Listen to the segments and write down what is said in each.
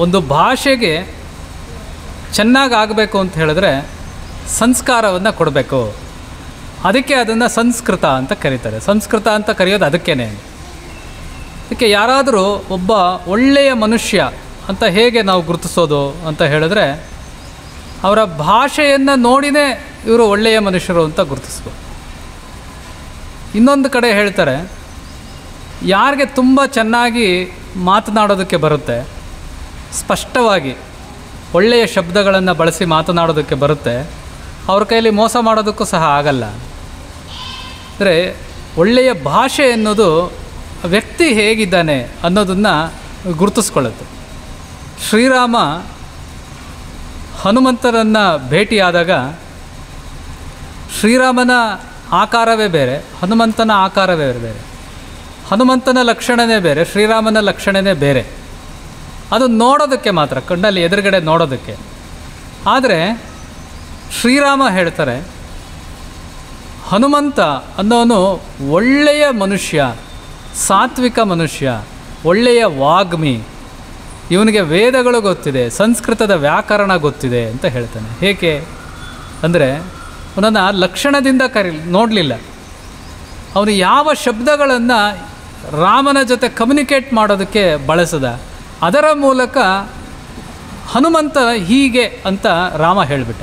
ಒಂದು ಭಾಷೆಗೆ ಚೆನ್ನಾಗಿ ಆಗಬೇಕು ಅಂತ ಹೇಳಿದ್ರೆ ಸಂಸ್ಕಾರವನ್ನು ಕೊಡಬೇಕು. ಅದಕ್ಕೆ ಅದನ್ನು ಸಂಸ್ಕೃತ ಅಂತ ಕರೀತಾರೆ. ಸಂಸ್ಕೃತ ಅಂತ ಕರೆಯೋದು ಅದಕ್ಕೇನೆ. ಅದಕ್ಕೆ ಯಾರಾದರೂ ಒಬ್ಬ ಒಳ್ಳೆಯ ಮನುಷ್ಯ ಅಂತ ಹೇಗೆ ನಾವು ಗುರುತಿಸೋದು ಅಂತ ಹೇಳಿದ್ರೆ ಅವರ ಭಾಷೆಯನ್ನು ನೋಡಿನೇ ಇವರು ಒಳ್ಳೆಯ ಮನುಷ್ಯರು ಅಂತ ಗುರುತಿಸ್ಬೋದು. ಇನ್ನೊಂದು ಕಡೆ ಹೇಳ್ತಾರೆ, ಯಾರಿಗೆ ತುಂಬ ಚೆನ್ನಾಗಿ ಮಾತನಾಡೋದಕ್ಕೆ ಬರುತ್ತೆ, ಸ್ಪಷ್ಟವಾಗಿ ಒಳ್ಳೆಯ ಶಬ್ದಗಳನ್ನು ಬಳಸಿ ಮಾತನಾಡೋದಕ್ಕೆ ಬರುತ್ತೆ, ಅವ್ರ ಕೈಯಲ್ಲಿ ಮೋಸ ಮಾಡೋದಕ್ಕೂ ಸಹ ಆಗಲ್ಲ. ಅಂದರೆ ಒಳ್ಳೆಯ ಭಾಷೆ ಅನ್ನೋದು ವ್ಯಕ್ತಿ ಹೇಗಿದ್ದಾನೆ ಅನ್ನೋದನ್ನು ಗುರುತಿಸ್ಕೊಳ್ಳುತ್ತೆ. ಶ್ರೀರಾಮ ಹನುಮಂತರನ್ನು ಭೇಟಿಯಾದಾಗ ಶ್ರೀರಾಮನ ಆಕಾರವೇ ಬೇರೆ, ಹನುಮಂತನ ಆಕಾರವೇ ಬೇರೆ. ಹನುಮಂತನ ಲಕ್ಷಣವೇ ಬೇರೆ, ಶ್ರೀರಾಮನ ಲಕ್ಷಣವೇ ಬೇರೆ. ಅದು ನೋಡೋದಕ್ಕೆ ಮಾತ್ರ, ಕಣ್ಣಲ್ಲಿ ಎದುರುಗಡೆ ನೋಡೋದಕ್ಕೆ. ಆದರೆ ಶ್ರೀರಾಮ ಹೇಳ್ತಾರೆ, ಹನುಮಂತ ಅನ್ನೋನು ಒಳ್ಳೆಯ ಮನುಷ್ಯ, ಸಾತ್ವಿಕ ಮನುಷ್ಯ, ಒಳ್ಳೆಯ ವಾಗ್ಮಿ, ಇವನಿಗೆ ವೇದಗಳು ಗೊತ್ತಿದೆ, ಸಂಸ್ಕೃತದ ವ್ಯಾಕರಣ ಗೊತ್ತಿದೆ ಅಂತ ಹೇಳ್ತಾನೆ. ಏಕೆ ಅಂದರೆ ಅವನನ್ನು ಲಕ್ಷಣದಿಂದ ನೋಡಲಿಲ್ಲ. ಅವನು ಯಾವ ಶಬ್ದಗಳನ್ನು ರಾಮನ ಜೊತೆ ಕಮ್ಯುನಿಕೇಟ್ ಮಾಡೋದಕ್ಕೆ ಬಳಸಿದ, ಅದರ ಮೂಲಕ ಹನುಮಂತ ಹೀಗೆ ಅಂತ ರಾಮ ಹೇಳಿಬಿಟ್ಟ.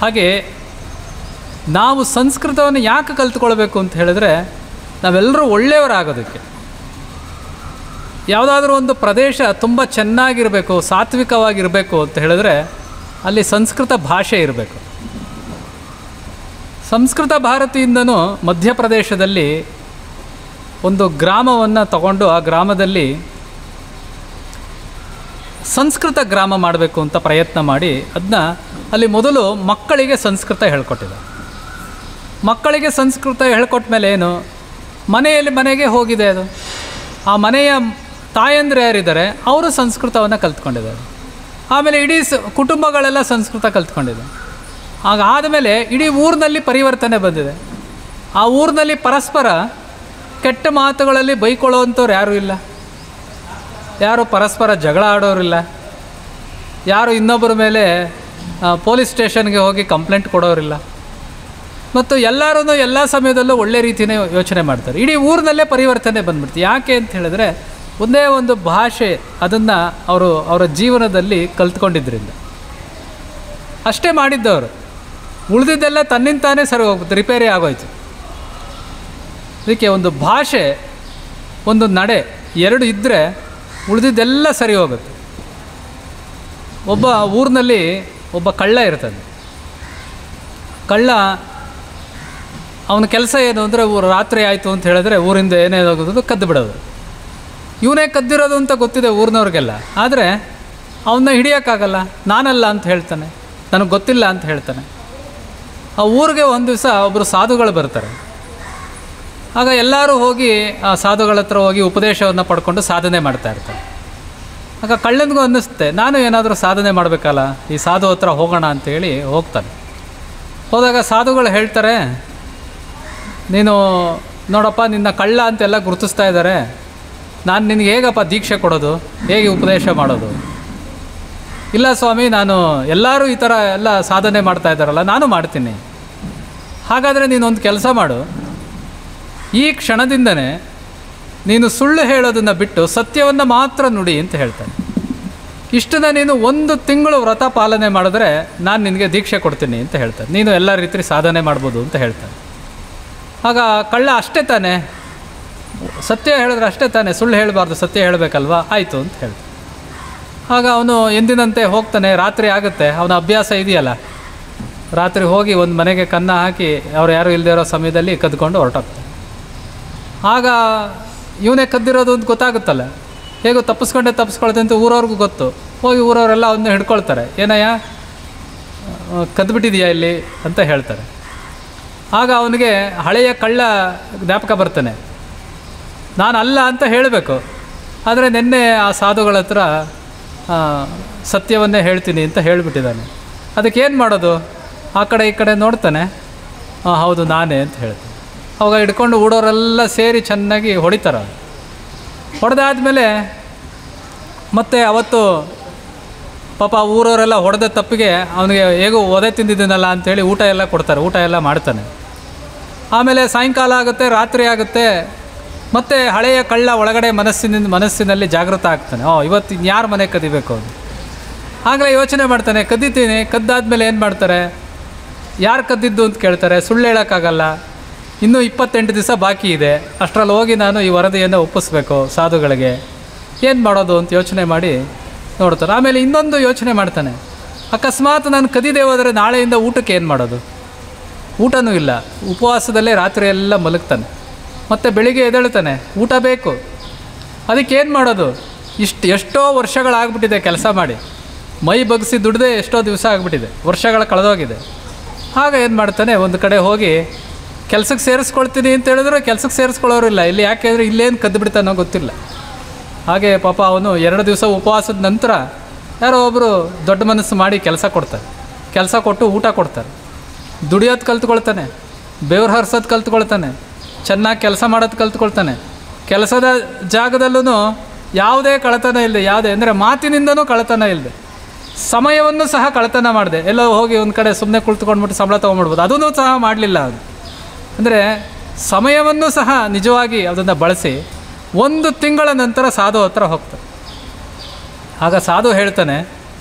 ಹಾಗೆ ನಾವು ಸಂಸ್ಕೃತವನ್ನು ಯಾಕೆ ಕಲ್ತ್ಕೊಳ್ಬೇಕು ಅಂತ ಹೇಳಿದ್ರೆ ನಾವೆಲ್ಲರೂ ಒಳ್ಳೆಯವರಾಗೋದಕ್ಕೆ. ಯಾವುದಾದ್ರೂ ಒಂದು ಪ್ರದೇಶ ತುಂಬ ಚೆನ್ನಾಗಿರಬೇಕು, ಸಾತ್ವಿಕವಾಗಿರಬೇಕು ಅಂತ ಹೇಳಿದ್ರೆ ಅಲ್ಲಿ ಸಂಸ್ಕೃತ ಭಾಷೆ ಇರಬೇಕು. ಸಂಸ್ಕೃತ ಭಾರತಿಯಿಂದನೂ ಮಧ್ಯಪ್ರದೇಶದಲ್ಲಿ ಒಂದು ಗ್ರಾಮವನ್ನು ತಗೊಂಡು ಆ ಗ್ರಾಮದಲ್ಲಿ ಸಂಸ್ಕೃತ ಗ್ರಾಮ ಮಾಡಬೇಕು ಅಂತ ಪ್ರಯತ್ನ ಮಾಡಿ ಅದನ್ನ ಅಲ್ಲಿ ಮೊದಲು ಮಕ್ಕಳಿಗೆ ಸಂಸ್ಕೃತ ಹೇಳ್ಕೊಟ್ಟಿದ್ದ. ಮಕ್ಕಳಿಗೆ ಸಂಸ್ಕೃತ ಹೇಳ್ಕೊಟ್ಟ ಮೇಲೆ ಏನು, ಮನೆಗೆ ಹೋಗಿದೆ ಅದು. ಆ ಮನೆಯ ತಾಯಂದ್ರೆ ಯಾರಿದ್ದಾರೆ ಅವರು ಸಂಸ್ಕೃತವನ್ನು ಕಲ್ತ್ಕೊಂಡಿದ್ದಾರೆ. ಆಮೇಲೆ ಇಡೀ ಕುಟುಂಬಗಳೆಲ್ಲ ಸಂಸ್ಕೃತ ಕಲ್ತ್ಕೊಂಡಿದೆ. ಆದಮೇಲೆ ಇಡೀ ಊರಿನಲ್ಲಿ ಪರಿವರ್ತನೆ ಬಂದಿದೆ. ಆ ಊರಿನಲ್ಲಿ ಪರಸ್ಪರ ಕೆಟ್ಟ ಮಾತುಗಳಲ್ಲಿ ಬೈಕೊಳ್ಳೋವಂಥವ್ರು ಯಾರೂ ಇಲ್ಲ, ಯಾರು ಪರಸ್ಪರ ಜಗಳ ಆಡೋರಿಲ್ಲ, ಯಾರು ಇನ್ನೊಬ್ಬರ ಮೇಲೆ ಪೊಲೀಸ್ ಸ್ಟೇಷನ್ಗೆ ಹೋಗಿ ಕಂಪ್ಲೇಂಟ್ ಕೊಡೋರಿಲ್ಲ. ಮತ್ತು ಎಲ್ಲರೂ ಎಲ್ಲ ಸಮಯದಲ್ಲೂ ಒಳ್ಳೆ ರೀತಿಯೇ ಯೋಚನೆ ಮಾಡ್ತಾರೆ. ಇಡೀ ಊರಿನಲ್ಲೇ ಪರಿವರ್ತನೆ ಬಂದ್ಬಿಡ್ತು. ಯಾಕೆ ಅಂತ ಹೇಳಿದ್ರೆ ಒಂದೇ ಒಂದು ಭಾಷೆ ಅದನ್ನು ಅವರ ಜೀವನದಲ್ಲಿ ಕಲ್ತ್ಕೊಂಡಿದ್ದರಿಂದ ಅಷ್ಟೇ ಮಾಡಿದ್ದವರು. ಉಳಿದಿದ್ದೆಲ್ಲ ತನ್ನಿಂತಾನೇ ಸರಿ ಹೋಗ್ಬಿಟ್ಟು ರಿಪೇರಿ ಆಗೋಯ್ತು. ಅದಕ್ಕೆ ಒಂದು ಭಾಷೆ, ಒಂದು ನಡೆ ಎರಡು ಇದ್ದರೆ ಉಳಿದಿದ್ದೆಲ್ಲ ಸರಿ ಹೋಗುತ್ತೆ. ಒಬ್ಬ ಊರಿನಲ್ಲಿ ಒಬ್ಬ ಕಳ್ಳ ಇರ್ತಾನೆ. ಕಳ್ಳ ಅವನ ಕೆಲಸ ಏನು ಅಂದರೆ ರಾತ್ರಿ ಆಯಿತು ಅಂತ ಹೇಳಿದ್ರೆ ಊರಿಂದ ಏನೇ ಹೋಗೋದು ಕದ್ದು ಬಿಡೋದು. ಇವನೇ ಕದ್ದಿರೋದು ಅಂತ ಗೊತ್ತಿದೆ ಊರಿನವ್ರಿಗೆಲ್ಲ. ಆದರೆ ಅವನ್ನ ಹಿಡಿಯೋಕ್ಕಾಗಲ್ಲ, ನಾನಲ್ಲ ಅಂತ ಹೇಳ್ತಾನೆ, ನನಗೆ ಗೊತ್ತಿಲ್ಲ ಅಂತ ಹೇಳ್ತಾನೆ. ಆ ಊರಿಗೆ ಒಂದು ದಿವಸ ಒಬ್ಬರು ಸಾಧುಗಳು ಬರ್ತಾರೆ. ಆಗ ಎಲ್ಲರೂ ಹೋಗಿ ಆ ಸಾಧುಗಳ ಹತ್ರ ಹೋಗಿ ಉಪದೇಶವನ್ನು ಪಡ್ಕೊಂಡು ಸಾಧನೆ ಮಾಡ್ತಾ ಇರ್ತಾರೆ. ಆಗ ಕಳ್ಳನಿಗೂ ಅನ್ನಿಸುತ್ತೆ, ನಾನು ಏನಾದರೂ ಸಾಧನೆ ಮಾಡಬೇಕಲ್ಲ, ಈ ಸಾಧು ಹತ್ರ ಹೋಗೋಣ ಅಂತೇಳಿ ಹೋಗ್ತಾನೆ. ಹೋದಾಗ ಸಾಧುಗಳು ಹೇಳ್ತಾರೆ, ನೀನು ನೋಡಪ್ಪ ನಿನ್ನ ಕಳ್ಳ ಅಂತೆಲ್ಲ ಗುರುತಿಸ್ತಾ ಇದ್ದಾರೆ, ನಾನು ನಿನಗೆ ಹೇಗಪ್ಪ ದೀಕ್ಷೆ ಕೊಡೋದು, ಹೇಗೆ ಉಪದೇಶ ಮಾಡೋದು? ಇಲ್ಲ ಸ್ವಾಮಿ, ನಾನು ಎಲ್ಲರೂ ಈ ಥರ ಎಲ್ಲ ಸಾಧನೆ ಮಾಡ್ತಾ ಇದ್ದಾರಲ್ಲ, ನಾನು ಮಾಡ್ತೀನಿ. ಹಾಗಾದರೆ ನೀನೊಂದು ಕೆಲಸ ಮಾಡು, ಈ ಕ್ಷಣದಿಂದನೇ ನೀನು ಸುಳ್ಳು ಹೇಳೋದನ್ನು ಬಿಟ್ಟು ಸತ್ಯವನ್ನು ಮಾತ್ರ ನುಡಿ ಅಂತ ಹೇಳ್ತಾನೆ. ಇಷ್ಟನ್ನ ನೀನು 1 ತಿಂಗಳು ವ್ರತ ಪಾಲನೆ ಮಾಡಿದ್ರೆ ನಾನು ನಿನಗೆ ದೀಕ್ಷೆ ಕೊಡ್ತೀನಿ ಅಂತ ಹೇಳ್ತಾನೆ. ನೀನು ಎಲ್ಲ ರೀತಿ ಸಾಧನೆ ಮಾಡ್ಬೋದು ಅಂತ ಹೇಳ್ತಾನೆ. ಆಗ ಕಳ್ಳ ಅಷ್ಟೇ ತಾನೆ, ಸತ್ಯ ಹೇಳಿದ್ರೆ ಅಷ್ಟೇ ತಾನೆ, ಸುಳ್ಳು ಹೇಳಬಾರ್ದು, ಸತ್ಯ ಹೇಳಬೇಕಲ್ವಾ, ಆಯಿತು ಅಂತ ಹೇಳ್ತಾನೆ. ಆಗ ಅವನು ಎಂದಿನಂತೆ ಹೋಗ್ತಾನೆ. ರಾತ್ರಿ ಆಗುತ್ತೆ, ಅವನ ಅಭ್ಯಾಸ ಇದೆಯಲ್ಲ, ರಾತ್ರಿ ಹೋಗಿ ಒಂದು ಮನೆಗೆ ಕನ್ನ ಹಾಕಿ ಅವ್ರು ಯಾರೂ ಇಲ್ಲದೆ ಇರೋ ಸಮಯದಲ್ಲಿ ಕದ್ಕೊಂಡು ಹೊರಟೋಗ್ತಾನೆ. ಆಗ ಇವನೇ ಕದ್ದಿರೋದು ಅಂತ ಗೊತ್ತಾಗುತ್ತಲ್ಲ, ಹೇಗೋ ತಪ್ಪಿಸ್ಕೊಳ್ತೆ ಅಂತ ಊರವ್ರಿಗೂ ಗೊತ್ತು. ಹೋಗಿ ಊರವರೆಲ್ಲ ಅವನ್ನ ಹಿಡ್ಕೊಳ್ತಾರೆ, ಏನಯ್ಯ ಕದ್ದುಬಿಟ್ಟಿದೆಯಾ ಇಲ್ಲಿ ಅಂತ ಹೇಳ್ತಾರೆ. ಆಗ ಅವನಿಗೆ ಹಳೆಯ ಕಳ್ಳ ಜ್ಞಾಪಕ ಬರ್ತಾನೆ. ನಾನು ಅಲ್ಲ ಅಂತ ಹೇಳಬೇಕು, ಆದರೆ ನಿನ್ನೆ ಆ ಸಾಧುಗಳ ಹತ್ರ ಸತ್ಯವನ್ನೇ ಹೇಳ್ತೀನಿ ಅಂತ ಹೇಳಿಬಿಟ್ಟಿದ್ದಾನೆ. ಅದಕ್ಕೇನು ಮಾಡೋದು? ಆ ಕಡೆ ಈ ಕಡೆ ನೋಡ್ತಾನೆ, ಹೌದು ನಾನೇ ಅಂತ ಹೇಳ್ತಾನೆ. ಅವಾಗ ಹಿಡ್ಕೊಂಡು ಊಡೋರೆಲ್ಲ ಸೇರಿ ಚೆನ್ನಾಗಿ ಹೊಡಿತಾರೆ. ಹೊಡೆದಾದ್ಮೇಲೆ ಮತ್ತು ಅವತ್ತು ಪಾಪ ಊರವರೆಲ್ಲ ಹೊಡೆದ ತಪ್ಪಿಗೆ ಅವನಿಗೆ ಹೇಗೋ ಒದೆ ತಿಂದಿದ್ದೀನಲ್ಲ ಅಂಥೇಳಿ ಊಟ ಎಲ್ಲ ಕೊಡ್ತಾರೆ, ಊಟ ಎಲ್ಲ ಮಾಡ್ತಾನೆ. ಆಮೇಲೆ ಸಾಯಂಕಾಲ ಆಗುತ್ತೆ, ರಾತ್ರಿ ಆಗುತ್ತೆ, ಮತ್ತು ಹಳೆಯ ಕಳ್ಳ ಒಳಗಡೆ ಮನಸ್ಸಿನಲ್ಲಿ ಜಾಗೃತ ಆಗ್ತಾನೆ. ಇವತ್ತು ಇನ್ಯಾರ ಮನೆ ಕದಿಬೇಕು ಅದು. ಆಗಲೇ ಯೋಚನೆ ಮಾಡ್ತಾನೆ, ಕದ್ದಿದ್ದೀನಿ. ಕದ್ದಾದ್ಮೇಲೆ ಏನು ಮಾಡ್ತಾರೆ, ಯಾರು ಕದ್ದಿದ್ದು ಅಂತ ಕೇಳ್ತಾರೆ. ಸುಳ್ಳು ಹೇಳೋಕ್ಕಾಗಲ್ಲ, ಇನ್ನೂ 28 ದಿವಸ ಬಾಕಿ ಇದೆ, ಅಷ್ಟರಲ್ಲಿ ಹೋಗಿ ನಾನು ಈ ವರದಿಯನ್ನು ಒಪ್ಪಿಸ್ಬೇಕು ಸಾಧುಗಳಿಗೆ, ಏನು ಮಾಡೋದು ಅಂತ ಯೋಚನೆ ಮಾಡಿ ನೋಡ್ತಾರೆ. ಆಮೇಲೆ ಇನ್ನೊಂದು ಯೋಚನೆ ಮಾಡ್ತಾನೆ, ಅಕಸ್ಮಾತ್ ನಾನು ಕದಿದೆ ಹೋದರೆ ನಾಳೆಯಿಂದ ಊಟಕ್ಕೆ ಏನು ಮಾಡೋದು, ಊಟನೂ ಇಲ್ಲ, ಉಪವಾಸದಲ್ಲೇ ರಾತ್ರಿ ಎಲ್ಲ ಮಲಗ್ತಾನೆ. ಮತ್ತು ಬೆಳಿಗ್ಗೆ ಎದ್ದೇಳ್ತಾನೆ, ಊಟ ಬೇಕು, ಅದಕ್ಕೇನು ಮಾಡೋದು, ಎಷ್ಟೋ ವರ್ಷಗಳಾಗ್ಬಿಟ್ಟಿದೆ ಕೆಲಸ ಮಾಡಿ, ಮೈ ಬಗ್ಸಿ ದುಡ್ದೇ ಎಷ್ಟೋ ದಿವಸ ಆಗಿಬಿಟ್ಟಿದೆ, ವರ್ಷಗಳ ಕಳೆದೋಗಿದೆ. ಆಗ ಏನು ಮಾಡ್ತಾನೆ, ಒಂದು ಕಡೆ ಹೋಗಿ ಕೆಲಸಕ್ಕೆ ಸೇರಿಸ್ಕೊಳ್ತೀನಿ ಅಂತ ಹೇಳಿದ್ರೆ ಕೆಲಸಕ್ಕೆ ಸೇರಿಸ್ಕೊಳ್ಳೋರಿಲ್ಲ ಇಲ್ಲಿ. ಯಾಕೆಂದರೆ ಇಲ್ಲೇನು ಕದ್ದು ಬಿಡ್ತಾನೋ ಗೊತ್ತಿಲ್ಲ. ಹಾಗೆ ಪಾಪ ಅವನು 2 ದಿವಸ ಉಪವಾಸದ ನಂತರ ಯಾರೋ ಒಬ್ಬರು ದೊಡ್ಡ ಮನಸ್ಸು ಮಾಡಿ ಕೆಲಸ ಕೊಡ್ತಾರೆ. ಕೆಲಸ ಕೊಟ್ಟು ಊಟ ಕೊಡ್ತಾರೆ. ದುಡಿಯೋದು ಕಲ್ತ್ಕೊಳ್ತಾನೆ, ಬೆವರು ಹರಿಸೋದು ಕಲ್ತ್ಕೊಳ್ತಾನೆ, ಚೆನ್ನಾಗಿ ಕೆಲಸ ಮಾಡೋದು ಕಲ್ತ್ಕೊಳ್ತಾನೆ. ಕೆಲಸದ ಜಾಗದಲ್ಲೂ ಯಾವುದೇ ಕಳ್ಳತನ ಇಲ್ಲದೆ, ಯಾವುದೇ ಅಂದರೆ ಮಾತಿನಿಂದನೂ ಕಳ್ಳತನ ಇಲ್ಲದೆ, ಸಮಯವನ್ನು ಸಹ ಕಳ್ಳತನ ಮಾಡಿದೆ. ಎಲ್ಲೋ ಹೋಗಿ ಒಂದು ಕಡೆ ಸುಮ್ಮನೆ ಕುಳಿತುಕೊಂಡ್ಬಿಟ್ಟು ಸಂಬಳ ತೊಗೊಂಡ್ಬಿಡ್ಬೋದು, ಅದನ್ನೂ ಸಹ ಮಾಡಲಿಲ್ಲ ಅವನು. ಅಂದರೆ ಸಮಯವನ್ನು ಸಹ ನಿಜವಾಗಿ ಅದನ್ನು ಬಳಸಿ 1 ತಿಂಗಳ ನಂತರ ಸಾಧು ಹತ್ರ ಹೋಗ್ತಾನೆ. ಆಗ ಸಾಧು ಹೇಳ್ತಾನೆ,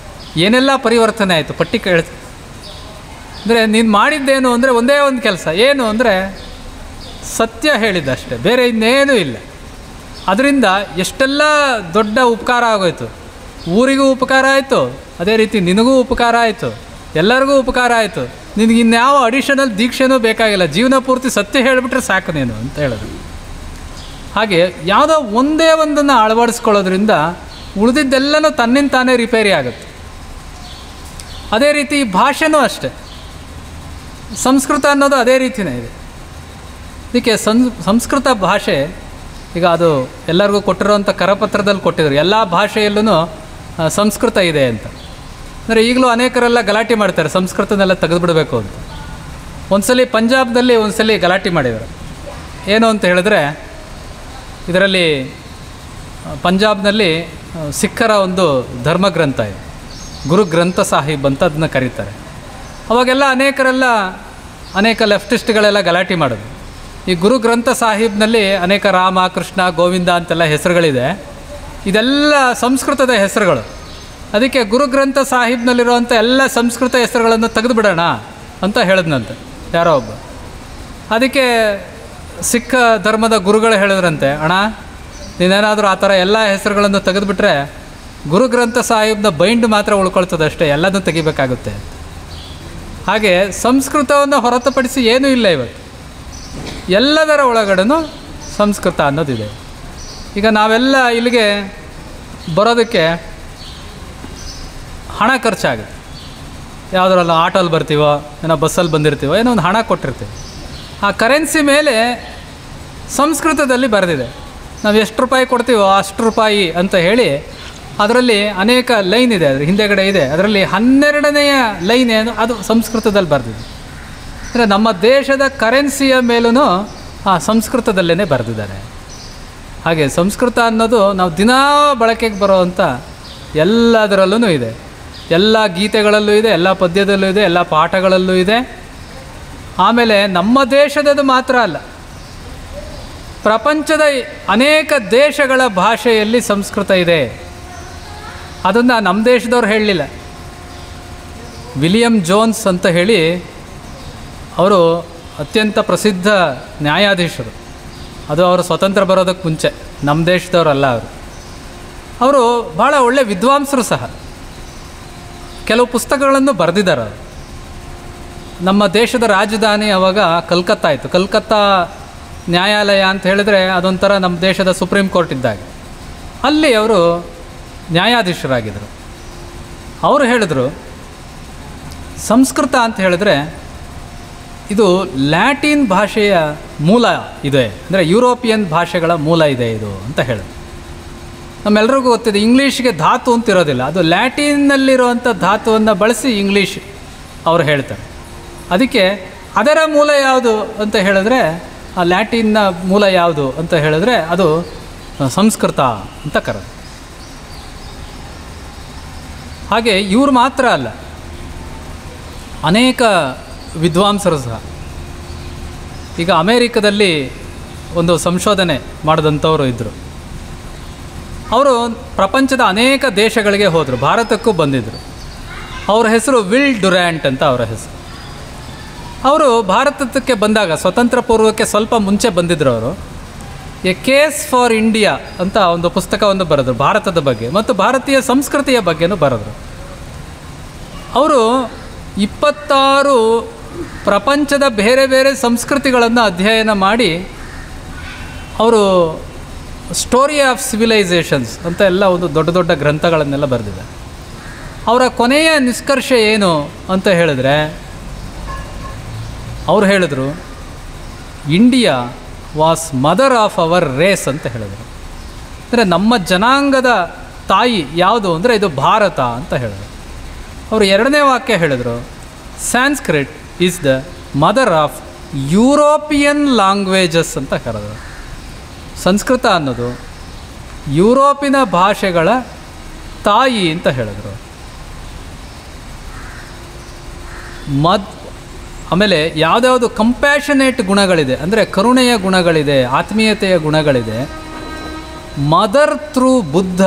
ಏನೆಲ್ಲ ಪರಿವರ್ತನೆ ಆಯಿತು ಪಟ್ಟಿ ಕೇಳ್ತಾನೆ. ಅಂದರೆ ನೀನು ಮಾಡಿದ್ದೇನು ಅಂದರೆ ಒಂದೇ ಒಂದು ಕೆಲಸ, ಏನು ಅಂದರೆ ಸತ್ಯ ಹೇಳಿದ್ದಷ್ಟೇ, ಬೇರೆ ಇನ್ನೇನೂ ಇಲ್ಲ. ಅದರಿಂದ ಎಷ್ಟೆಲ್ಲ ದೊಡ್ಡ ಉಪಕಾರ ಆಗೋಯ್ತು, ಊರಿಗೂ ಉಪಕಾರ ಆಯಿತು, ಅದೇ ರೀತಿ ನಿನಗೂ ಉಪಕಾರ ಆಯಿತು, ಎಲ್ಲರಿಗೂ ಉಪಕಾರ ಆಯಿತು. ನಿನಗೆ ಇನ್ಯಾವ ಅಡಿಷನಲ್ ದೀಕ್ಷೆನೂ ಬೇಕಾಗಿಲ್ಲ, ಜೀವನ ಪೂರ್ತಿ ಸತ್ಯ ಹೇಳಿಬಿಟ್ರೆ ಸಾಕು ನೀನು ಅಂತ ಹೇಳಿದ್ರು. ಹಾಗೆ ಯಾವುದೋ ಒಂದೇ ಒಂದನ್ನು ಅಳವಡಿಸ್ಕೊಳ್ಳೋದ್ರಿಂದ ಉಳಿದಿದ್ದೆಲ್ಲನೂ ತನ್ನಿಂದ ತಾನೇ ರಿಪೇರಿ ಆಗುತ್ತೆ. ಅದೇ ರೀತಿ ಈ ಭಾಷೆನೂ ಅಷ್ಟೆ, ಸಂಸ್ಕೃತ ಅನ್ನೋದು ಅದೇ ರೀತಿಯೇ ಇದೆ. ಅದಕ್ಕೆ ಸಂಸ್ಕೃತ ಭಾಷೆ ಈಗ ಅದು ಎಲ್ಲರಿಗೂ ಕೊಟ್ಟಿರೋಂಥ ಕರಪತ್ರದಲ್ಲಿ ಕೊಟ್ಟಿದ್ರು, ಎಲ್ಲ ಭಾಷೆಯಲ್ಲೂ ಸಂಸ್ಕೃತ ಇದೆ ಅಂತ. ಅಂದರೆ ಈಗಲೂ ಅನೇಕರೆಲ್ಲ ಗಲಾಟೆ ಮಾಡ್ತಾರೆ ಸಂಸ್ಕೃತನೆಲ್ಲ ತೆಗೆದುಬಿಡಬೇಕು ಅಂತ. ಒಂದ್ಸಲಿ ಪಂಜಾಬ್ನಲ್ಲಿ ಒಂದ್ಸಲಿ ಗಲಾಟೆ ಮಾಡಿದರು. ಏನು ಅಂತ ಹೇಳಿದ್ರೆ, ಇದರಲ್ಲಿ ಪಂಜಾಬ್ನಲ್ಲಿ ಸಿಖ್ಖರ ಒಂದು ಧರ್ಮಗ್ರಂಥ ಇದೆ, ಗುರು ಗ್ರಂಥ ಸಾಹಿಬ್ ಅಂತ ಅದನ್ನ ಕರೀತಾರೆ. ಅವಾಗೆಲ್ಲ ಅನೇಕ ಲೆಫ್ಟಿಸ್ಟ್ಗಳೆಲ್ಲ ಗಲಾಟೆ ಮಾಡೋದು. ಈ ಗುರು ಗ್ರಂಥ ಸಾಹಿಬ್ನಲ್ಲಿ ಅನೇಕ ರಾಮ, ಕೃಷ್ಣ, ಗೋವಿಂದ ಅಂತೆಲ್ಲ ಹೆಸರುಗಳಿದೆ. ಇದೆಲ್ಲ ಸಂಸ್ಕೃತದ ಹೆಸರುಗಳು. ಅದಕ್ಕೆ ಗುರು ಗ್ರಂಥ ಸಾಹಿಬ್ನಲ್ಲಿರುವಂಥ ಎಲ್ಲ ಸಂಸ್ಕೃತ ಹೆಸರುಗಳನ್ನು ತೆಗೆದುಬಿಡೋಣ ಅಂತ ಹೇಳಿದ್ನಂತೆ ಯಾರೋ ಒಬ್ಬ. ಅದಕ್ಕೆ ಸಿಖ್ ಧರ್ಮದ ಗುರುಗಳು ಹೇಳಿದ್ರಂತೆ, ಅಣ್ಣ ನೀನೇನಾದರೂ ಆ ಥರ ಎಲ್ಲ ಹೆಸರುಗಳನ್ನು ತೆಗೆದುಬಿಟ್ರೆ ಗುರು ಗ್ರಂಥ ಸಾಹಿಬ್ನ ಬೈಂಡ್ ಮಾತ್ರ ಉಳ್ಕೊಳ್ತದೆ ಅಷ್ಟೇ, ಎಲ್ಲದೂ ತೆಗಿಬೇಕಾಗುತ್ತೆ. ಹಾಗೆ ಸಂಸ್ಕೃತವನ್ನು ಹೊರತುಪಡಿಸಿ ಏನೂ ಇಲ್ಲ ಇವತ್ತು, ಎಲ್ಲದರ ಒಳಗಡೆನೂ ಸಂಸ್ಕೃತ ಅನ್ನೋದಿದೆ. ಈಗ ನಾವೆಲ್ಲ ಇಲ್ಲಿಗೆ ಬರೋದಕ್ಕೆ ಹಣ ಖರ್ಚಾಗುತ್ತೆ. ಯಾವುದ್ರಲ್ಲ ಆಟೋಲ್ಲಿ ಬರ್ತೀವೋ, ಏನೋ ಬಸ್ಸಲ್ಲಿ ಬಂದಿರ್ತೀವೋ, ಏನೋ ಒಂದು ಹಣ ಕೊಟ್ಟಿರ್ತೀವಿ. ಆ ಕರೆನ್ಸಿ ಮೇಲೆ ಸಂಸ್ಕೃತದಲ್ಲಿ ಬರೆದಿದೆ, ನಾವು ಎಷ್ಟು ರೂಪಾಯಿ ಕೊಡ್ತೀವೋ ಅಷ್ಟು ರೂಪಾಯಿ ಅಂತ ಹೇಳಿ. ಅದರಲ್ಲಿ ಅನೇಕ ಲೈನ್ ಇದೆ, ಅದ್ರ ಹಿಂದೆಗಡೆ ಇದೆ. ಅದರಲ್ಲಿ 12ನೇ ಲೈನ್ ಏನು ಅದು ಸಂಸ್ಕೃತದಲ್ಲಿ ಬರೆದಿದೆ. ಅಂದರೆ ನಮ್ಮ ದೇಶದ ಕರೆನ್ಸಿಯ ಮೇಲೂ ಆ ಸಂಸ್ಕೃತದಲ್ಲೇ ಬರೆದಿದ್ದಾರೆ. ಹಾಗೆ ಸಂಸ್ಕೃತ ಅನ್ನೋದು ನಾವು ದಿನಾ ಬಳಕೆಗೆ ಬರೋವಂಥ ಎಲ್ಲದರಲ್ಲೂ ಇದೆ, ಎಲ್ಲ ಗೀತೆಗಳಲ್ಲೂ ಇದೆ, ಎಲ್ಲ ಪದ್ಯದಲ್ಲೂ ಇದೆ, ಎಲ್ಲ ಪಾಠಗಳಲ್ಲೂ ಇದೆ. ಆಮೇಲೆ ನಮ್ಮ ದೇಶದದು ಮಾತ್ರ ಅಲ್ಲ, ಪ್ರಪಂಚದ ಅನೇಕ ದೇಶಗಳ ಭಾಷೆಯಲ್ಲಿ ಸಂಸ್ಕೃತ ಇದೆ. ಅದನ್ನು ನಮ್ಮ ದೇಶದವ್ರು ಹೇಳಲಿಲ್ಲ. ವಿಲಿಯಂ ಜೋನ್ಸ್ ಅಂತ ಹೇಳಿ ಅವರು ಅತ್ಯಂತ ಪ್ರಸಿದ್ಧ ನ್ಯಾಯಾಧೀಶರು. ಅದು ಅವರು ಸ್ವತಂತ್ರ ಬರೋದಕ್ಕೆ ಮುಂಚೆ, ನಮ್ಮ ದೇಶದವರಲ್ಲ ಅವರು ಭಾಳ ಒಳ್ಳೆಯ ವಿದ್ವಾಂಸರು ಸಹ. ಕೆಲವು ಪುಸ್ತಕಗಳನ್ನು ಬರೆದಿದ್ದಾರೆ ಅವರು. ನಮ್ಮ ದೇಶದ ರಾಜಧಾನಿ ಆವಾಗ ಕಲ್ಕತ್ತಾ ಇತ್ತು. ಕಲ್ಕತ್ತಾ ನ್ಯಾಯಾಲಯ ಅಂತ ಹೇಳಿದ್ರೆ ಅದೊಂಥರ ನಮ್ಮ ದೇಶದ ಸುಪ್ರೀಂ ಕೋರ್ಟ್ ಇದ್ದಾಗ. ಅಲ್ಲಿ ಅವರು ನ್ಯಾಯಾಧೀಶರಾಗಿದ್ದರು. ಅವರು ಹೇಳಿದರು, ಸಂಸ್ಕೃತ ಅಂತ ಹೇಳಿದ್ರೆ ಇದು ಲ್ಯಾಟಿನ್ ಭಾಷೆಯ ಮೂಲ ಇದೆ, ಅಂದರೆ ಯುರೋಪಿಯನ್ ಭಾಷೆಗಳ ಮೂಲ ಇದೆ ಇದು ಅಂತ ಹೇಳಿದ್ರು. ನಮ್ಮೆಲ್ಲರಿಗೂ ಗೊತ್ತಿದೆ, ಇಂಗ್ಲೀಷ್ಗೆ ಧಾತು ಅಂತ ಇರೋದಿಲ್ಲ, ಅದು ಲ್ಯಾಟಿನ್ನಲ್ಲಿರುವಂಥ ಧಾತುವನ್ನು ಬಳಸಿ ಇಂಗ್ಲೀಷ್ ಅವರು ಹೇಳ್ತಾರೆ. ಅದಕ್ಕೆ ಅದರ ಮೂಲ ಯಾವುದು ಅಂತ ಹೇಳಿದ್ರೆ, ಆ ಲ್ಯಾಟಿನ್ನ ಮೂಲ ಯಾವುದು ಅಂತ ಹೇಳಿದ್ರೆ ಅದು ಸಂಸ್ಕೃತ ಅಂತ ಕರೆದು. ಹಾಗೆ ಇವರು ಮಾತ್ರ ಅಲ್ಲ, ಅನೇಕ ವಿದ್ವಾಂಸರು ಸಹ. ಈಗ ಅಮೇರಿಕದಲ್ಲಿ ಒಂದು ಸಂಶೋಧನೆ ಮಾಡಿದಂಥವರು ಇದ್ದರು. ಅವರು ಪ್ರಪಂಚದ ಅನೇಕ ದೇಶಗಳಿಗೆ ಹೋದರು, ಭಾರತಕ್ಕೂ ಬಂದಿದ್ದರು. ಅವರ ಹೆಸರು ವಿಲ್ ಡುರ್ಯಾಂಟ್ ಅಂತ ಅವರ ಹೆಸರು. ಅವರು ಭಾರತಕ್ಕೆ ಬಂದಾಗ, ಸ್ವತಂತ್ರ ಪೂರ್ವಕ್ಕೆ ಸ್ವಲ್ಪ ಮುಂಚೆ ಬಂದಿದ್ದರು. ಅವರು ಎ ಕೇಸ್ ಫಾರ್ ಇಂಡಿಯಾ ಅಂತ ಒಂದು ಪುಸ್ತಕವನ್ನು ಬರೆದರು ಭಾರತದ ಬಗ್ಗೆ ಮತ್ತು ಭಾರತೀಯ ಸಂಸ್ಕೃತಿಯ ಬಗ್ಗೆನೂ ಬರೆದರು. ಅವರು 26 ಪ್ರಪಂಚದ ಬೇರೆ ಬೇರೆ ಸಂಸ್ಕೃತಿಗಳನ್ನು ಅಧ್ಯಯನ ಮಾಡಿ ಅವರು ಸ್ಟೋರಿ ಆಫ್ ಸಿವಿಲೈಸೇಷನ್ಸ್ ಅಂತ ಎಲ್ಲ ಒಂದು ದೊಡ್ಡ ದೊಡ್ಡ ಗ್ರಂಥಗಳನ್ನೆಲ್ಲ ಬರೆದಿದ್ದಾರೆ. ಅವರ ಕೊನೆಯ ನಿಷ್ಕರ್ಷ ಏನು ಅಂತ ಹೇಳಿದ್ರೆ, ಅವರು ಹೇಳಿದರು India was mother of our race ಅಂತ ಹೇಳಿದರು. ಅಂದರೆ ನಮ್ಮ ಜನಾಂಗದ ತಾಯಿ ಯಾವುದು ಅಂದರೆ ಇದು ಭಾರತ ಅಂತ ಹೇಳಿದರು. ಅವರು ಎರಡನೇ ವಾಕ್ಯ ಹೇಳಿದರು, Sanskrit is the mother of European languages ಅಂತ ಕರೆದರು. ಸಂಸ್ಕೃತ ಅನ್ನೋದು ಯುರೋಪಿನ ಭಾಷೆಗಳ ತಾಯಿ ಅಂತ ಹೇಳಿದರು. ಆಮೇಲೆ ಯಾವುದ್ಯಾವುದು ಕಂಪ್ಯಾಷನೇಟ್ ಗುಣಗಳಿದೆ, ಅಂದರೆ ಕರುಣೆಯ ಗುಣಗಳಿದೆ, ಆತ್ಮೀಯತೆಯ ಗುಣಗಳಿದೆ, ಮದರ್ ಥ್ರೂ ಬುದ್ಧ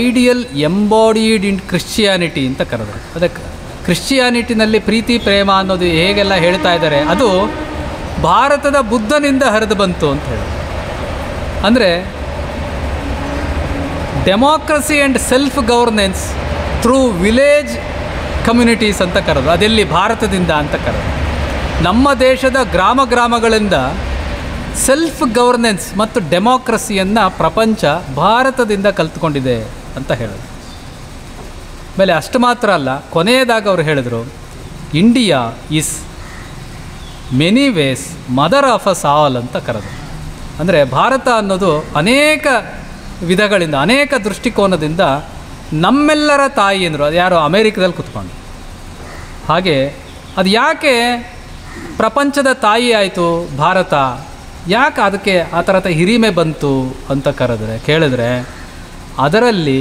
ಐಡಿಯಲ್ ಎಂಬಾಡಿಡ್ ಇನ್ ಕ್ರಿಶ್ಚಿಯಾನಿಟಿ ಅಂತ ಕರೆದರು. ಅದಕ್ಕೆ ಕ್ರಿಶ್ಚಿಯಾನಿಟಿನಲ್ಲಿ ಪ್ರೀತಿ ಪ್ರೇಮ ಅನ್ನೋದು ಹೇಗೆಲ್ಲ ಹೇಳ್ತಾ ಇದ್ದಾರೆ, ಅದು ಭಾರತದ ಬುದ್ಧನಿಂದ ಹರಿದು ಬಂತು ಅಂತ ಹೇಳಿ. ಅಂದರೆ democracy and self governance through village communities ಅಂತ ಕರೆದು, ಅದೆಲ್ಲಿ ಭಾರತದಿಂದ ಅಂತ ಕರೆದು. ನಮ್ಮ ದೇಶದ ಗ್ರಾಮ ಗ್ರಾಮಗಳಿಂದ ಸೆಲ್ಫ್ ಗವರ್ನೆನ್ಸ್ ಮತ್ತು ಡೆಮಾಕ್ರಸಿಯನ್ನು ಪ್ರಪಂಚ ಭಾರತದಿಂದ ಕಲ್ತ್ಕೊಂಡಿದೆ ಅಂತ ಹೇಳಿದ್ರು. ಆಮೇಲೆ ಅಷ್ಟು ಮಾತ್ರ ಅಲ್ಲ, ಕೊನೆಯದಾಗ ಅವರು ಹೇಳಿದರು India is many ways mother of us all ಅಂತ ಕರೆದು. ಅಂದರೆ ಭಾರತ ಅನ್ನೋದು ಅನೇಕ ವಿಧಗಳಿಂದ, ಅನೇಕ ದೃಷ್ಟಿಕೋನದಿಂದ ನಮ್ಮೆಲ್ಲರ ತಾಯಿ ಅಂದರು. ಅದು ಯಾರು ಅಮೇರಿಕದಲ್ಲಿ ಕೂತ್ಕೊಂಡು. ಹಾಗೆ ಅದು ಯಾಕೆ ಪ್ರಪಂಚದ ತಾಯಿ ಆಯಿತು ಭಾರತ, ಯಾಕೆ ಅದಕ್ಕೆ ಆ ಥರದ ಹಿರಿಮೆ ಬಂತು ಅಂತ ಕೇಳಿದ್ರೆ ಅದರಲ್ಲಿ